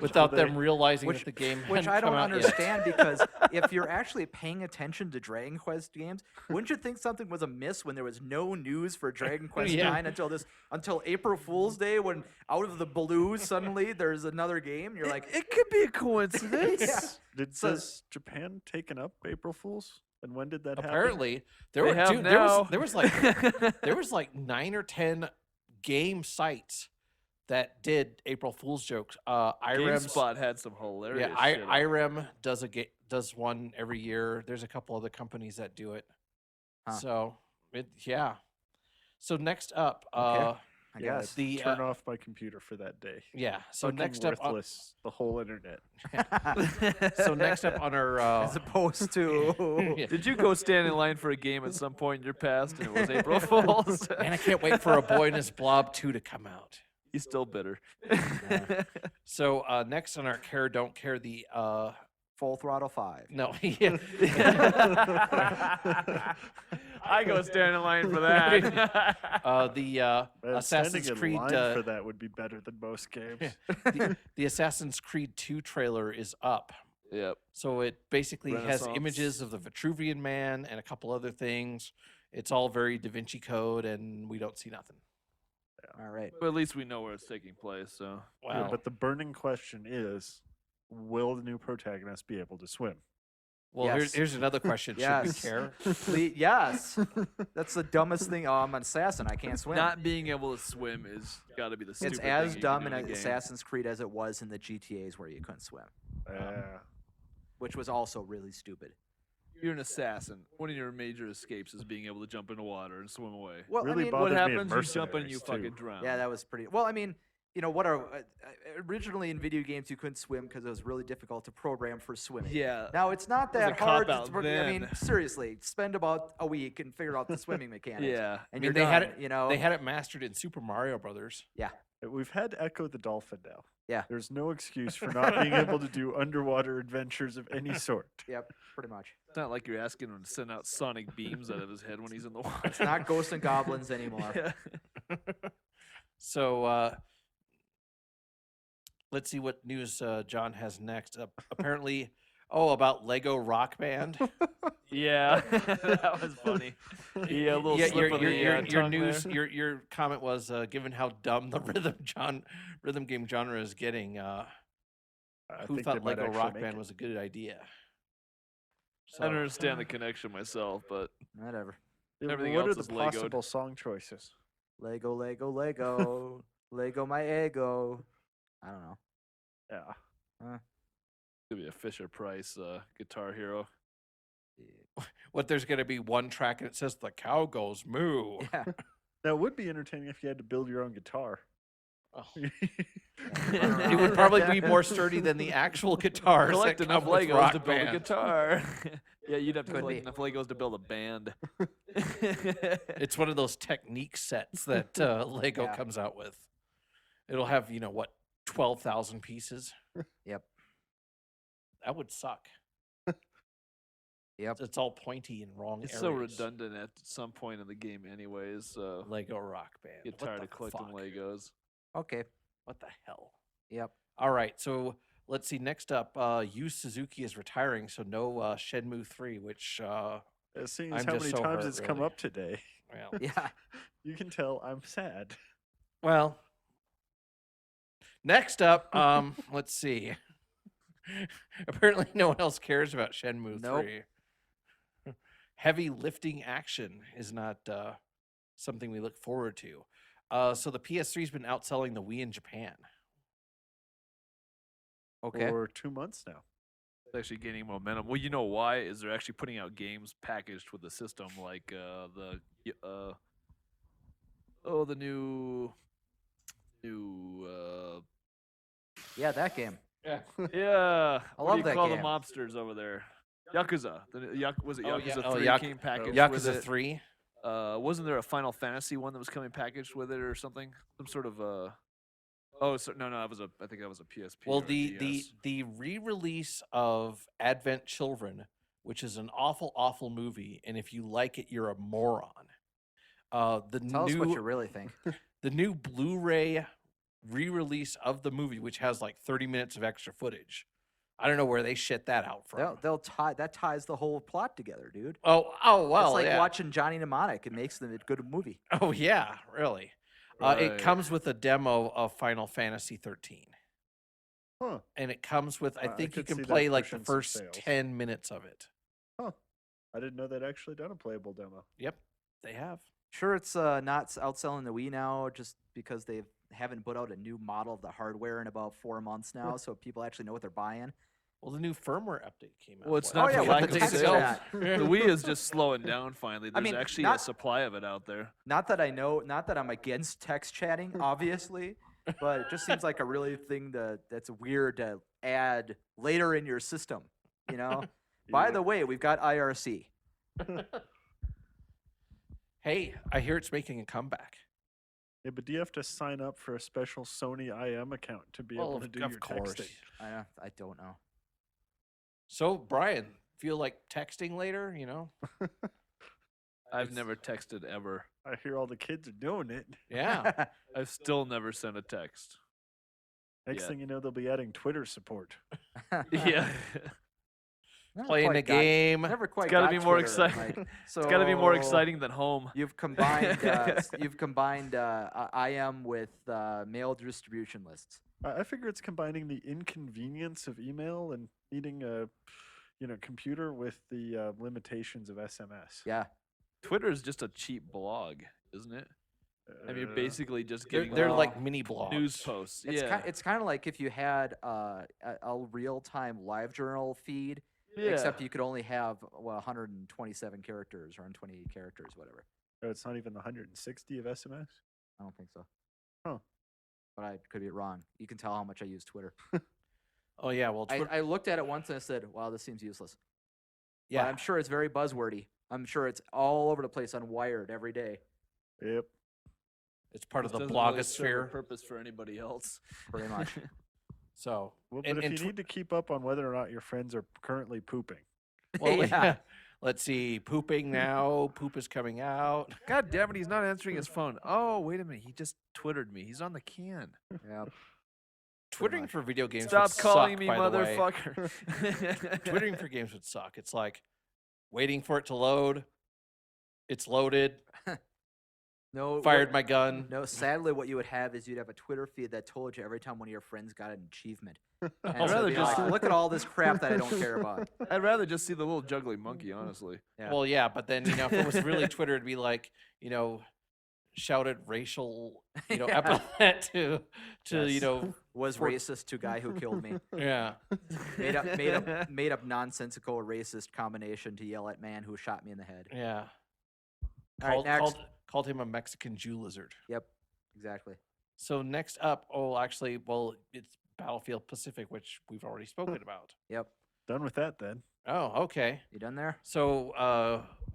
without them they- realizing which- that the game Which hadn't I come don't out yet. understand because if you're actually paying attention to Dragon Quest games, wouldn't you think something was amiss when there was no news for Dragon Quest Yeah. 9 until April Fool's Day when out of the blue suddenly there's another game? You're like, it could be a coincidence. Yeah. Does Japan taken up April Fools? And when did that happen? Apparently, there They were have dude, there was now. there was like there was like 9 or 10 game sites that did April Fool's jokes. IREM's GameSpot had some hilarious yeah, shit. IREM does one every year. There's a couple other companies that do it. Huh. So yeah. So next up, Okay. I Yeah, guess. the Turn off my computer for that day. yeah. So Fucking next up, worthless, the whole internet. so next up on our As opposed to yeah. Did you go stand in line for a game at some point in your past and it was April Fool's? Man, I can't wait for A Boy and His Blob 2 to come out. He's still bitter. So next on our care don't care the Full Throttle 5. no yeah. I go stand in line for that. The Man, Assassin's standing in Creed line for that would be better than most games. the Assassin's Creed 2 trailer is up. Yep. So it basically has images Renaissance. of the Vitruvian Man and a couple other things. It's all very Da Vinci Code, and we don't see nothing. All right. But at least we know where it's taking place. So Yeah, Wow. but the burning question is, will the new protagonist be able to swim? Well, Yes. here's another question. Yes. Should we care? Yes. That's the dumbest thing. Oh, I'm an assassin. I can't swim. not being able to swim is got to be the It's stupid as thing you dumb can in do in a game. Assassin's Creed as it was in the GTAs where you couldn't swim, which was also really stupid. You're an assassin. One of your major escapes is being able to jump into water and swim away. Well, Really I mean, bothered What me in happens? You jump in and you Mercenaries, fucking too. drown. yeah, that was pretty. Well, I mean, what are originally in video games you couldn't swim because it was really difficult to program for swimming. Yeah. Now it's not was a that hard. cop-out I mean, then. seriously, spend about a week and figure out the swimming mechanics. Yeah. and I mean, you're they done, had it. You know, They had it mastered in Super Mario Brothers. We've had Echo the Dolphin now. Yeah. There's no excuse for not being able to do underwater adventures of any sort. Yep, pretty much. It's not like you're asking him to send out sonic beams out of his head when he's in the water. It's not ghosts and goblins anymore. Yeah. So let's see what news John has next. Apparently, about Lego Rock Band. Yeah, that was funny. Yeah, a little Yeah, slip of the your tongue news, there. your comment was given how dumb the rhythm game genre is getting. I Who think thought they might Lego actually Rock make Band it. was a good idea? I don't understand the connection myself, but Whatever. Yeah, everything what else are is the Lego'd. possible song choices? Lego, Lego, Lego, Lego my ego. I don't know. Yeah. could be a Fisher Price Guitar Hero. What there's going to be one track and it says the cow goes moo. Yeah. Now, it would be entertaining if you had to build your own guitar. Oh. around. It would probably be more sturdy than the actual guitars. Collect that enough come with Legos Rock to build Band. a guitar. Yeah, you'd have to Could collect be. enough Legos to build a band. It's one of those technique sets that Lego Yeah. comes out with. It'll have 12,000 pieces. Yep. That would suck. Yep. It's all pointy and wrong. It's so areas. redundant at some point in the game, anyways. So Lego Rock Band. get What tired the of collecting fuck? Legos. Okay. What the hell? Yep. All right, so let's see. Next up, Yu Suzuki is retiring, so no Shenmue 3, which, Seeing I'm as how just many so times hurt, it's come really. up today, well, Yeah. you can tell I'm sad. well. Next up, let's see. Apparently, no one else cares about Shenmue Nope. 3. Heavy lifting action is not something we look forward to. So the PS3's been outselling the Wii in Japan. Okay. For 2 months now. It's actually gaining momentum. Well, you know why? Is they're actually putting out games packaged with the system, like the new Yeah, that game. Yeah. yeah. I what love do you that call game. the mobsters over there? Yakuza. Was it Oh, yeah. Yakuza Oh, 3 came packaged with Yakuza it? 3. Wasn't there a Final Fantasy one that was coming packaged with it or something? Some sort of Oh, so, no, that was I think that was a PSP. Well, or a DS. the re-release of Advent Children, which is an awful movie, and if you like it, you're a moron. The Tell us what you new really think. the new Blu-ray re-release of the movie, which has like 30 minutes of extra footage. I don't know where they shit that out from. They'll tie that ties the whole plot together, dude. Oh, well, it's like yeah. watching Johnny Mnemonic. It makes them a good movie. Oh, yeah, really. It Right. comes with a demo of Final Fantasy 13. Huh. And it comes with, I I think you could see can that play like the pushing some first sales. 10 minutes of it. Huh. I didn't know they'd actually done a playable demo. Yep, they have. Sure, it's not outselling the Wii now just because they haven't put out a new model of the hardware in about 4 months now, so people actually know what they're buying. Well, the new firmware update came out. Well, it's what, not yeah, for with lack the of text sales. chat. The Wii is just slowing down finally. There's mean, actually not- a supply of it out there. Not that I'm against text chatting, obviously, but it just seems like a really thing that's weird to add later in your system. You know. By Yeah. the way, we've got IRC. Hey, I hear it's making a comeback. Yeah, but do you have to sign up for a special Sony IM account to be Well, able to do of your course. texting? I don't know. So, Brian, feel like texting later, you know? I've never texted ever. I hear all the kids are doing it. Yeah. I've still never sent a text. Next Yeah. thing you know, they'll be adding Twitter support. Yeah. Never Playing quite a game. Never quite. gotta got be more Twitter, exciting. like, It's got to be more so exciting than home. You've combined IM with mail distribution lists. I figure it's combining the inconvenience of email and needing a, computer with the limitations of SMS. Yeah. Twitter is just a cheap blog, isn't it? I mean, you're basically just They're, getting they're all like mini blogs. news posts. It's Yeah. it's kind of like if you had a real-time live journal feed, Yeah. except you could only have 127 characters or 120 characters, whatever. Oh, it's not even the 160 of SMS? I don't think so. Huh. But I could be wrong. You can tell how much I use Twitter. Oh, yeah. Well, I looked at it once and I said, wow, this seems useless. But yeah. I'm sure it's very buzzwordy. I'm sure it's all over the place on Wired every day, Yep. It's part of This the doesn't really serve a blogosphere. purpose for anybody else. pretty much. So, Well, and- but and if you need to keep up on whether or not your friends are currently pooping, well, Yeah. yeah. Let's see. Pooping now. Poop is coming out. God damn it, he's not answering his phone. Oh, wait a minute. He just Twittered me. He's on the can. Yeah. Twittering much. for video games Stop would calling suck, me, by the way. motherfucker. Twittering for games would suck. It's like waiting for it to load. It's loaded. No. Fired my gun. No, sadly, what you would have is you'd have a Twitter feed that told you every time one of your friends got an achievement. And I'd so it'd rather be just- like, look at all this crap that I don't care about. I'd rather just see the little juggling monkey, honestly. Yeah. Well, yeah, but then if it was really Twitter, it'd be like shouted racial Yeah. epithet to Yes. Was for- racist to guy who killed me. yeah. Made up nonsensical racist combination to yell at man who shot me in the head. Yeah. All right, next. Called him a Mexican Jew lizard. Yep, exactly. So next up, it's Battlefield Pacific, which we've already spoken about. Yep. done with that then. Oh, okay. You done there? So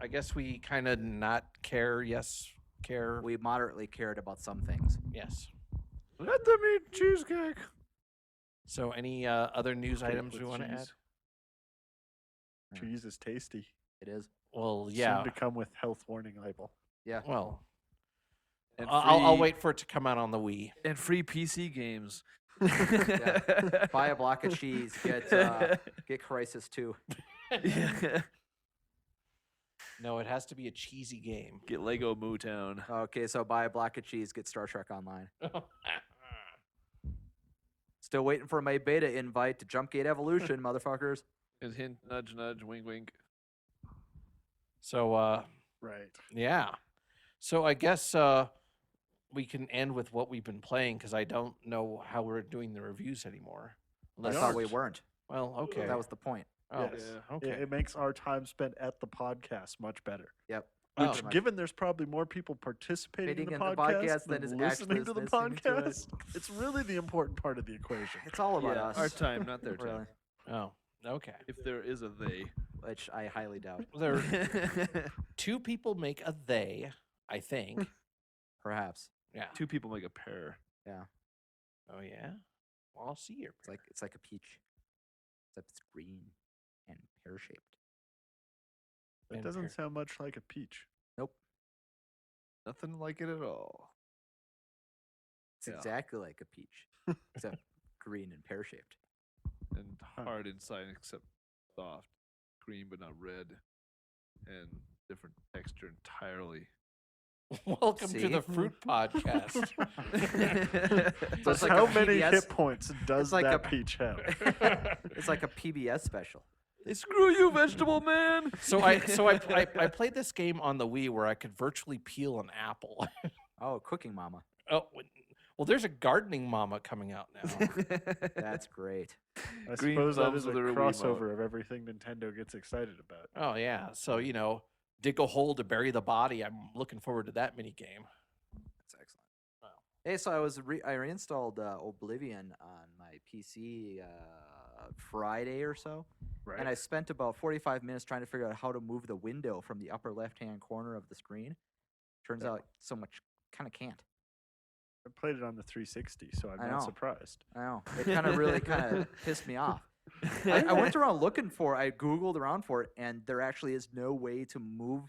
I guess we kind of not care. Yes, care. We moderately cared about some things. Yes. Let them eat cheesecake. So any other news Cake items with we want to add? cheese. Yeah. Cheese is tasty. It is. Well, Soon yeah. to come with health warning label. Yeah. Well, And I'll free- wait for it to come out on the Wii. And free PC games. Buy a block of cheese. Get Crisis 2. Yeah. No, it has to be a cheesy game. Get Lego Moo Town. Okay, so buy a block of cheese. Get Star Trek Online. Still waiting for my beta invite to Jumpgate Evolution, motherfuckers. And hint, nudge, nudge, wink, wink. So Right. yeah. So I guess we can end with what we've been playing because I don't know how we're doing the reviews anymore. I We thought we aren't. weren't. Well, okay. That was the point. oh, Yes. Yeah. okay. It makes our time spent at the podcast much better. Yep. Oh. Which, given there's probably more people participating in the podcast than than is listening actually to the listening to it. podcast, it's really the important part of the equation. It's all about Yeah, us. our time, not their Really. time. Oh, okay. If there is a they. Which I highly doubt. There two people make a they, I think. Perhaps. Yeah. Two people make a pair. Yeah. Oh yeah. Well, I'll see your. It's like a peach. Except it's green and pear shaped. That And doesn't pear. sound much like a peach. Nope. Nothing like it at all. It's Yeah. exactly like a peach, except green and pear shaped. And hard inside except soft. Green but not red. And different texture entirely. Welcome to See? the Fruit Podcast. So it's like how a many PBS hit points does like that a- peach have? It's like a PBS special. Hey, screw you, vegetable man! I played this game on the Wii where I could virtually peel an apple. Oh, Cooking Mama. Oh, well, there's a gardening mama coming out now. That's great. I Green suppose that thumbs is a with her Wiimote. crossover of everything Nintendo gets excited about. Oh yeah, so dig a hole to bury the body. I'm looking forward to that mini game. That's excellent. Wow. Hey, so I reinstalled Oblivion on my PC Friday or so, Right. and I spent about 45 minutes trying to figure out how to move the window from the upper left-hand corner of the screen. Turns out so much kind of can't. I played it on the 360, so I'm I not know. surprised. I know. It kind of really pissed me off. I went around looking for I Googled around for it, and there actually is no way to move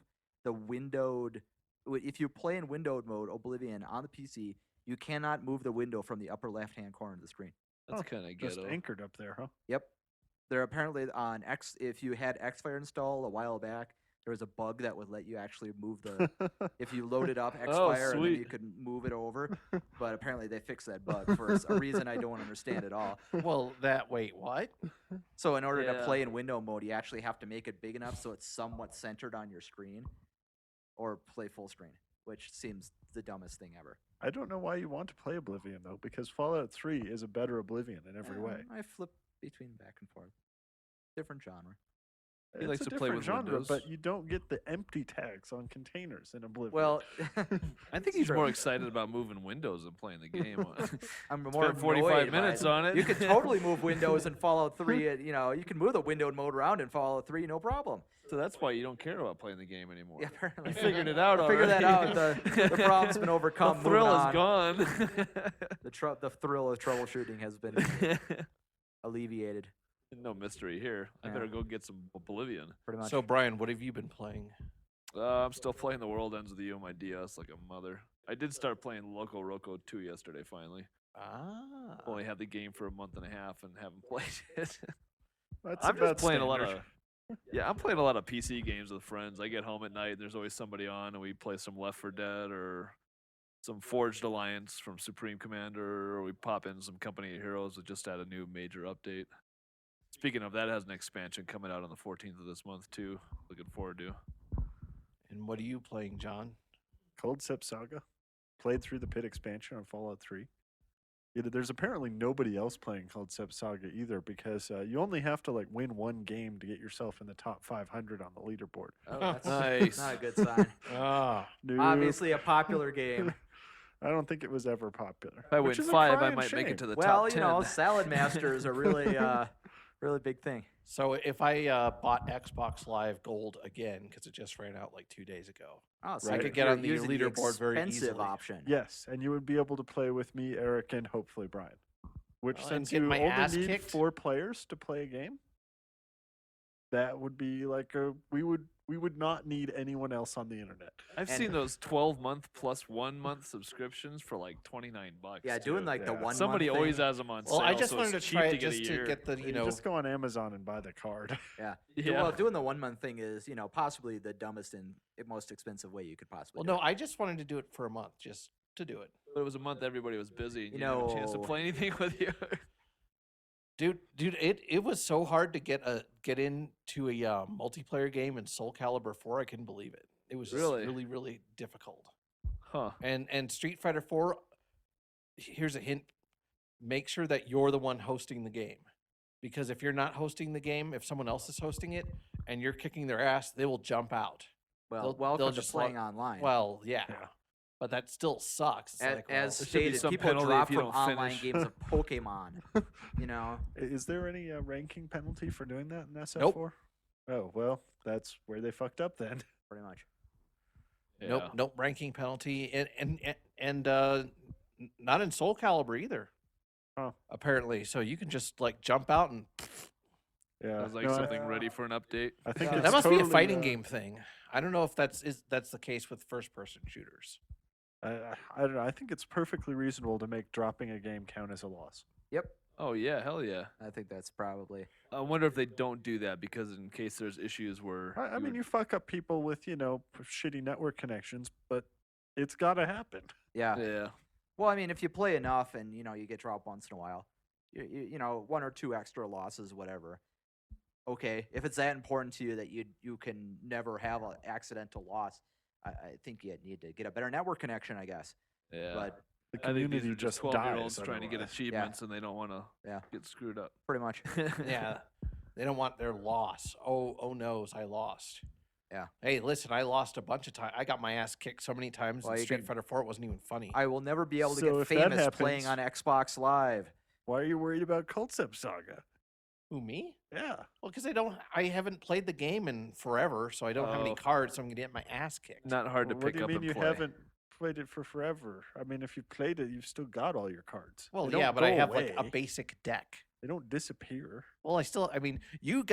the windowed. If you play in windowed mode, Oblivion, on the PC, you cannot move the window from the upper left-hand corner of the screen. That's Oh, kind of Just ghetto. anchored up there, huh? Yep. They're apparently on X. If you had Xfire installed a while back, there was a bug that would let you actually move the. If you loaded up Xfire, and then you sweet. could move it over. But apparently they fixed that bug for a reason I don't understand at all. Well, wait, what? So in order to Yeah. play in window mode, you actually have to make it big enough so it's somewhat centered on your screen, or play full screen, which seems the dumbest thing ever. I don't know why you want to play Oblivion, though, because Fallout 3 is a better Oblivion in every way. I flip between back and forth. Different genre. He It's likes a to play different with genre, Windows. but you don't get the empty tags on containers in Oblivion. Well, I think he's more excited about moving windows than playing the game. I'm more Spent 45 annoyed by minutes on it. You could totally move windows in Fallout 3. You can move the windowed mode around in Fallout 3, no problem. So that's why you don't care about playing the game anymore. Yeah, apparently. You figured it out I figured that already. out. The problem's been overcome. The thrill moving is on. gone. The thrill of troubleshooting has been alleviated, No mystery here. I Yeah. better go get some Oblivion. pretty much. So, Brian, what have you been playing? I'm still playing The World Ends with You on my DS like a mother. I did start playing Loco Roco 2 yesterday, finally. Ah. Only had the game for a month and a half and haven't played it. That's I'm about just playing a lot standard. of. Yeah, I'm playing a lot of PC games with friends. I get home at night, there's always somebody on, and we play some Left 4 Dead or some Forged Alliance from Supreme Commander, or we pop in some Company of Heroes that just had a new major update. Speaking of, that has an expansion coming out on the 14th of this month, too. Looking forward to. And what are you playing, John? Cold Step Saga. Played through the Pit expansion on Fallout 3. There's apparently nobody else playing Cold Step Saga either, because you only have to win one game to get yourself in the top 500 on the leaderboard. Oh, that's Nice. not a good sign. Ah. Nope. Obviously, a popular game. I don't think it was ever popular. If I win which is a 5, I crying might make shame. it to the Well, top 10. Salad Master is a really, really big thing. So if I bought Xbox Live Gold again, because it just ran out 2 days ago. Oh, so I you're- could get you're on the using leaderboard very expensive easily. option. Yes, and you would be able to play with me, Eric, and hopefully Brian. Which, Well, and since get you my only ass need kicked? 4 players to play a game, that would be we would not need anyone else on the internet. I've And- seen those 12-month plus 1 month subscriptions for $29. Yeah, doing too. the Yeah. one Somebody month always thing. has them on Well, sale. I just so wanted it's to cheap try to it get just a to year. get the, You just go on Amazon and buy the card. Yeah. Yeah. Well, doing the 1 month thing is, possibly the dumbest and most expensive way you could possibly. Well, do no, it. I just wanted to do it for a month, just to do it. But it was a month everybody was busy. And You you didn't have a chance to know- play anything with you. Dude, it was so hard to get into a multiplayer game in Soul Calibur 4. I couldn't believe it. It was just Really? really, really difficult. Huh. And Street Fighter 4, here's a hint: make sure that you're the one hosting the game, because if you're not hosting the game, if someone else is hosting it and you're kicking their ass, they will jump out. Well, they'll welcome to just let- playing online. Well, yeah, Yeah. but that still sucks. It's as, like, as well, There should be stated, some people penalty drop if you from don't online finish. games of Pokemon. Is there any ranking penalty for doing that in SF4? Nope. Oh, well, that's where they fucked up then. Pretty much. nope, nope, ranking penalty, and not in Soul Calibur either. Huh. Apparently, so you can just jump out and Yeah. Sounds like no, something ready for an update. I think Yeah. it's that must be a totally, fighting game thing. I don't know if that's the case with first person shooters. I don't know. I think it's perfectly reasonable to make dropping a game count as a loss. Yep, Oh yeah, hell yeah. I think that's probably. I wonder if they don't do that because in case there's issues where I mean, would- you fuck up people with shitty network connections, but it's got to happen. Yeah. yeah. Well, I mean, if you play enough and you get dropped once in a while, one or two extra losses, whatever. Okay, if it's that important to you that you can never have an accidental loss, I think you need to get a better network connection, I guess. Yeah. But The I think these community are just just 12-year-olds dies trying to get otherwise. achievements and they don't want to Yeah. get screwed up. pretty much. Yeah, they don't want their loss. Oh noes, I lost. Yeah. Hey, listen, I lost a bunch of times. I got my ass kicked so many times Well, in you Street can- Fighter 4. It wasn't even funny. I will never be able to So get if that famous playing on happens- Xbox Live. Why are you worried about Cultstep Saga? Who, me? Yeah. Well, because I haven't played the game in forever, so I don't have any Oh. cards, so I'm gonna get my ass kicked. Not hard to Well, what pick do you up mean and you play. haven't played it for forever? I mean, if you played it, you've still got all your cards. Well, They don't yeah, but I go have like a away. basic deck. They don't disappear. Well, I mean, you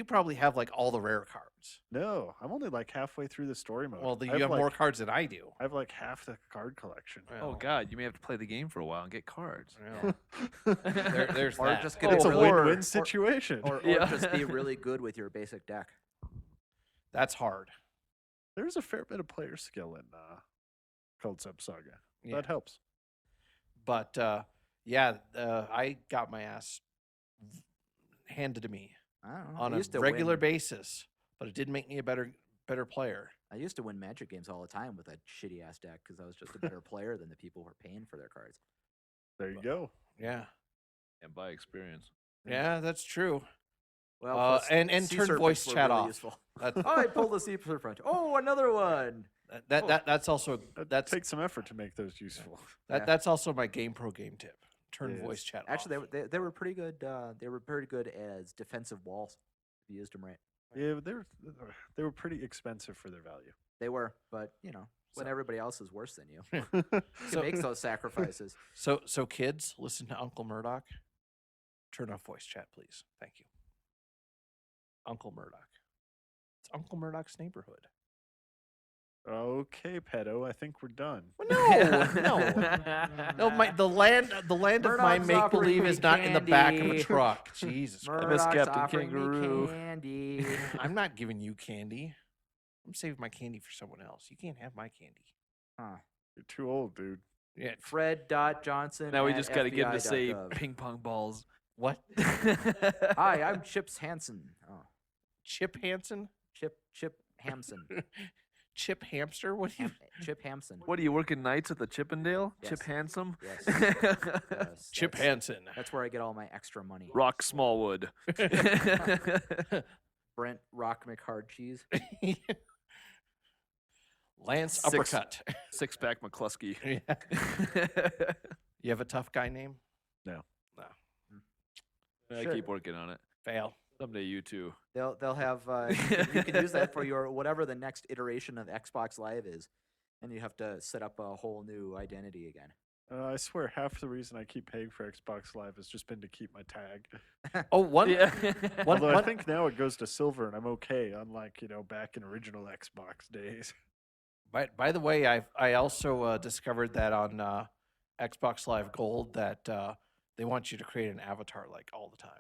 probably have like all the rare cards. No, I'm only like halfway through the story mode. Well, I you have like, more cards than I do. I have like half the card collection. Oh Well, god, you may have to play the game for a while and get cards. well, there's Or that. just get It's a really, win-win situation. or Yeah. just be really good with your basic deck. That's hard. There's a fair bit of player skill in Cultstep Saga. Yeah. That helps. But I got my ass handed to me I don't know. on I a used to regular win, basis, but it did make me a better player. I used to win Magic games all the time with that shitty ass deck because I was just a better player than the people who were paying for their cards. There you go. Yeah, And by experience. yeah, that's true. Well, plus and sea turn serpents voice were chat really off. useful. That's Oh, I pulled a sea serpent. Oh, another one. that's also That takes some effort to make those useful. Yeah. that's also my game tip. Turn It voice is. chat Actually, off. they were pretty good. They were pretty good as defensive walls if you used them right. Yeah, but they were pretty expensive for their value. They were, but when So- everybody else is worse than you, you So- make those sacrifices. So kids, listen to Uncle Murdock. Turn off voice chat, please. Thank you. Uncle Murdock. It's Uncle Murdock's neighborhood. Okay, pedo, I think we're done. Well, no. The land of my Murdock's make offering believe me is not in the back of a candy. truck. Jesus Christ. miss Murdoch's Captain offering me Kangaroo. candy. I'm not giving you candy. I'm saving my candy for someone else. You can't have my candy. Huh. You're too old, dude. Yeah. Fred Johnson. Now we at just got to get him to say FBI.gov. ping pong balls. What? Hi, I'm Chips Hansen. Oh, Chip Hansen? Chip Hamson. Chip Hamster? What do you? Chip Hamson. What are you working nights at the Chippendale? Chip Yes. Handsome? Yes. Yes, Chip that's- Hansen. That's where I get all my extra money. Rock Smallwood. Brent Rock McHard cheese. Lance Six- Uppercut. Six pack McCluskey. Yeah. You have a tough guy name? I Sure. keep working on it. Fail. Someday you too. They'll have you can use that for your whatever the next iteration of Xbox Live is, and you have to set up a whole new identity again. I swear, half the reason I keep paying for Xbox Live has just been to keep my tag. Oh, one. Yeah. One- Although I one- think now it goes to silver, and I'm okay. Unlike back in original Xbox days. By the way, I also discovered that on Xbox Live Gold that they want you to create an avatar like all the time.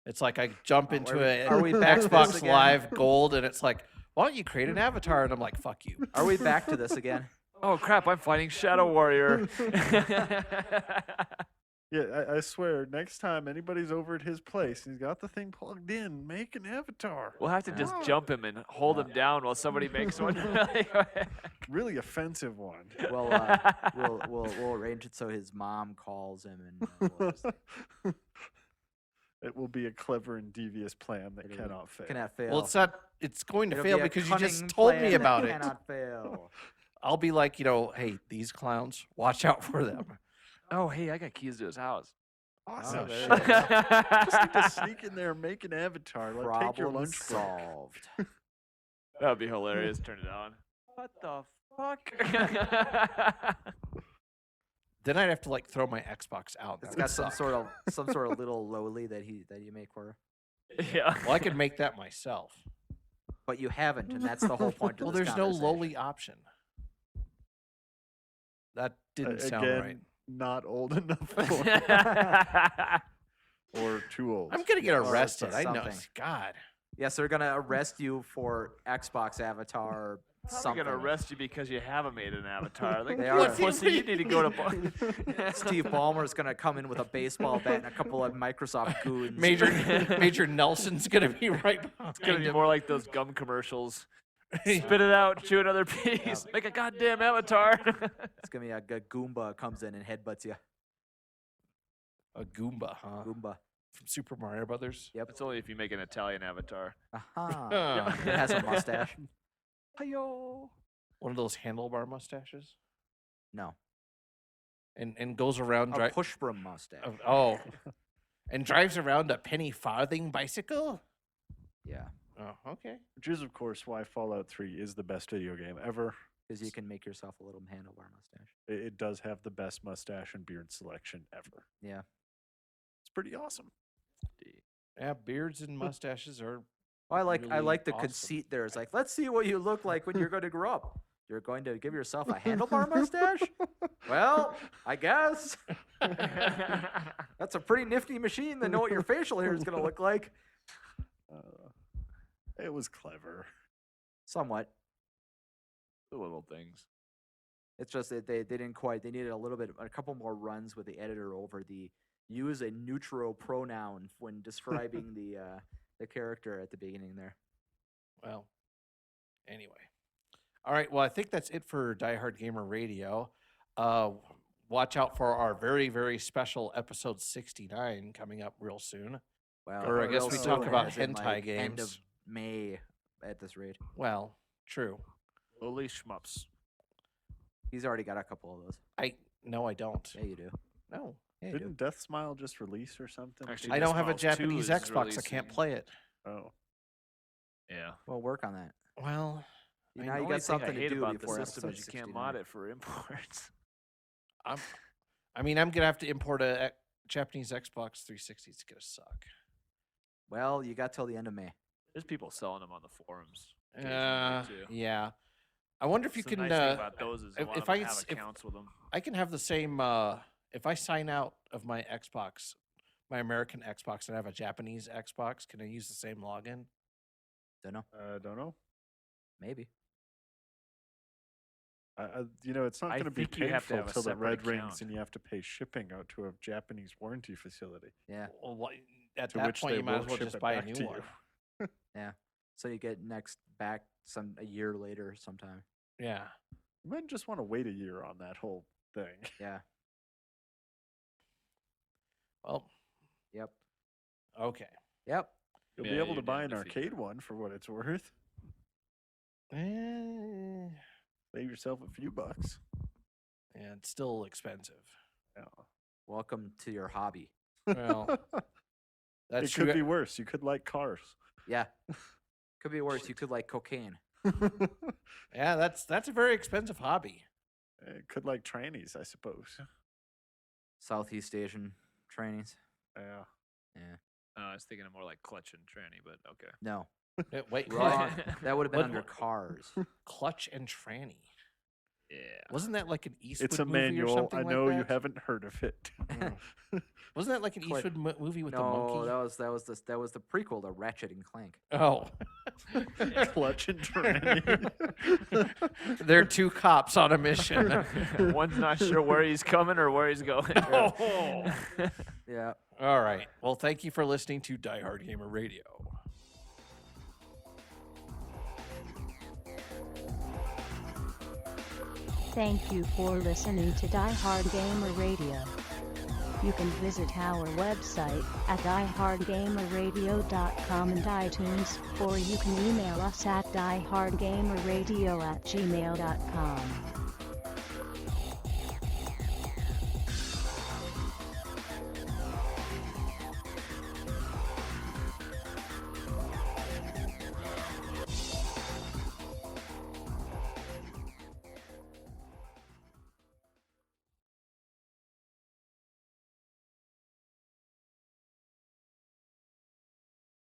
It's like I jump Oh, into are we back to this Xbox again? Live Gold, and it's like, why don't you create an avatar? And I'm like, fuck you. Are we back to this again? Oh crap! I'm fighting Shadow Warrior. Yeah, I swear, next time anybody's over at his place and he's got the thing plugged in, make an avatar. We'll have to just jump him and hold him down while somebody makes one. Really offensive one. Well, we'll arrange it so his mom calls him and we'll just- It will be a clever and devious plan that It'll be- cannot fail. cannot fail. Well, it's not. It's going to It'll fail be a because you just cunning told plan me that about it. Cannot fail. I'll be like, hey, these clowns, watch out for them. Oh hey, I got keys to his house. Awesome. Oh, there shit. it is. Just need to sneak in there and make an avatar. Like, take your Problem lunch break. solved. That would be hilarious. Turn it on. What the fuck? Then I'd have to throw my Xbox out. It's That got would some suck. sort of little lowly that you make for her. Yeah. Well, I could make that myself. But you haven't, and that's the whole point of Well, this there's no conversation. lowly option. That didn't sound Again, right. not old enough for or too old. I'm gonna get Or arrested. I know. something. God. Yes, they're gonna arrest you for Xbox avatar. Probably Something. gonna arrest you because you haven't made an avatar. Like, They what are. pussy? You need to go to. Steve Ballmer's gonna come in with a baseball bat and a couple of Microsoft goons. Major Nelson's gonna be right behind It's gonna be him. more like those gum commercials. Spit it out, chew another piece, make a goddamn avatar. It's gonna be a Goomba comes in and headbutts you. A Goomba, huh? Goomba. From Super Mario Brothers. Yep. That's only if you make an Italian avatar. Aha. Ah. It has a mustache. Hiyo. One of those handlebar mustaches, No. and goes around. A push broom mustache. Oh, and drives around a penny farthing bicycle. Yeah. Oh, okay. Which is, of course, why Fallout 3 is the best video game ever. Because you can make yourself a little handlebar mustache. It does have the best mustache and beard selection ever. Yeah. It's pretty awesome. Yeah, beards and mustaches are. I like Really the awesome. conceit there. It's like, let's see what you look like when you're going to grow up. You're going to give yourself a handlebar mustache? Well, I guess. That's a pretty nifty machine to know what your facial hair is going to look like. It was clever. Somewhat. The little things. It's just that they didn't quite. They needed a couple more runs with the editor over the use a neutral pronoun when describing the character at the beginning there. Well, anyway. All right. Well, I think that's it for Diehard Gamer Radio. Watch out for our very, very special episode 69 coming up real soon. Well, Or I guess real we soon, talk about as in, hentai like, End of games. May at this rate. Well, true. Holy schmups. He's already got a couple of those. No, I don't. Yeah, you do. No. Yeah, you do. Didn't Death Smile just release or something? Actually, I Death don't have a Smiles 2 Japanese is Xbox. I can't releasing. play it. Oh. Yeah. Well, work on that. Well, Now I you The only got thing something I to hate do about before the system episode is you can't 69. mod it for imports. I'm going to have to import a Japanese Xbox 360. It's going to suck. Well, you got till the end of May. There's people selling them on the forums. occasionally, too. Yeah. I wonder if you So the can. nice thing about those is a if- lot if of them I have s- if- accounts with them. I can have the same. If I sign out of my Xbox, my American Xbox, and I have a Japanese Xbox, can I use the same login? Don't know. Don't know. Maybe. It's not I going to be think you have to painful have a till the separate red rings account. and you have to pay shipping out to a Japanese warranty facility. Yeah. Well, at To that which point, they you might as will well ship just it buy a back new to one. you. So you get next back a year later sometime. Yeah. You might just want to wait a year on that whole thing. Yeah. Well. Yep. Okay. Yep. You'll Yeah, be able you're to buy an damned if you arcade do. one for what it's worth. Eh, Save yourself a few bucks. yeah, it's still expensive. Yeah. Welcome to your hobby. Well, that's it true. could be worse. You could like cars. Yeah. Could be worse. You could like cocaine. Yeah, that's a very expensive hobby. It could like trannies, I suppose. Southeast Asian trainings. Yeah. Yeah. I was thinking of more like Clutch and Tranny, but okay. No. Wait, Wrong. That would have been What- under what- cars. Clutch and Tranny. Yeah. Wasn't that like an Eastwood It's a movie or manual. something I like know you that? haven't heard of it. Wasn't that like an Clutch- Eastwood movie with the No, monkey? that was the prequel to Ratchet and Clank. Oh. Clutch and tranny. They're two cops on a mission. One's not sure where he's coming or where he's going. Oh. Yeah. All right. Well, thank you for listening to Die Hard Gamer Radio. Thank you for listening to Die Hard Gamer Radio. You can visit our website at diehardgamerradio.com and iTunes, or you can email us at diehardgamerradio@gmail.com.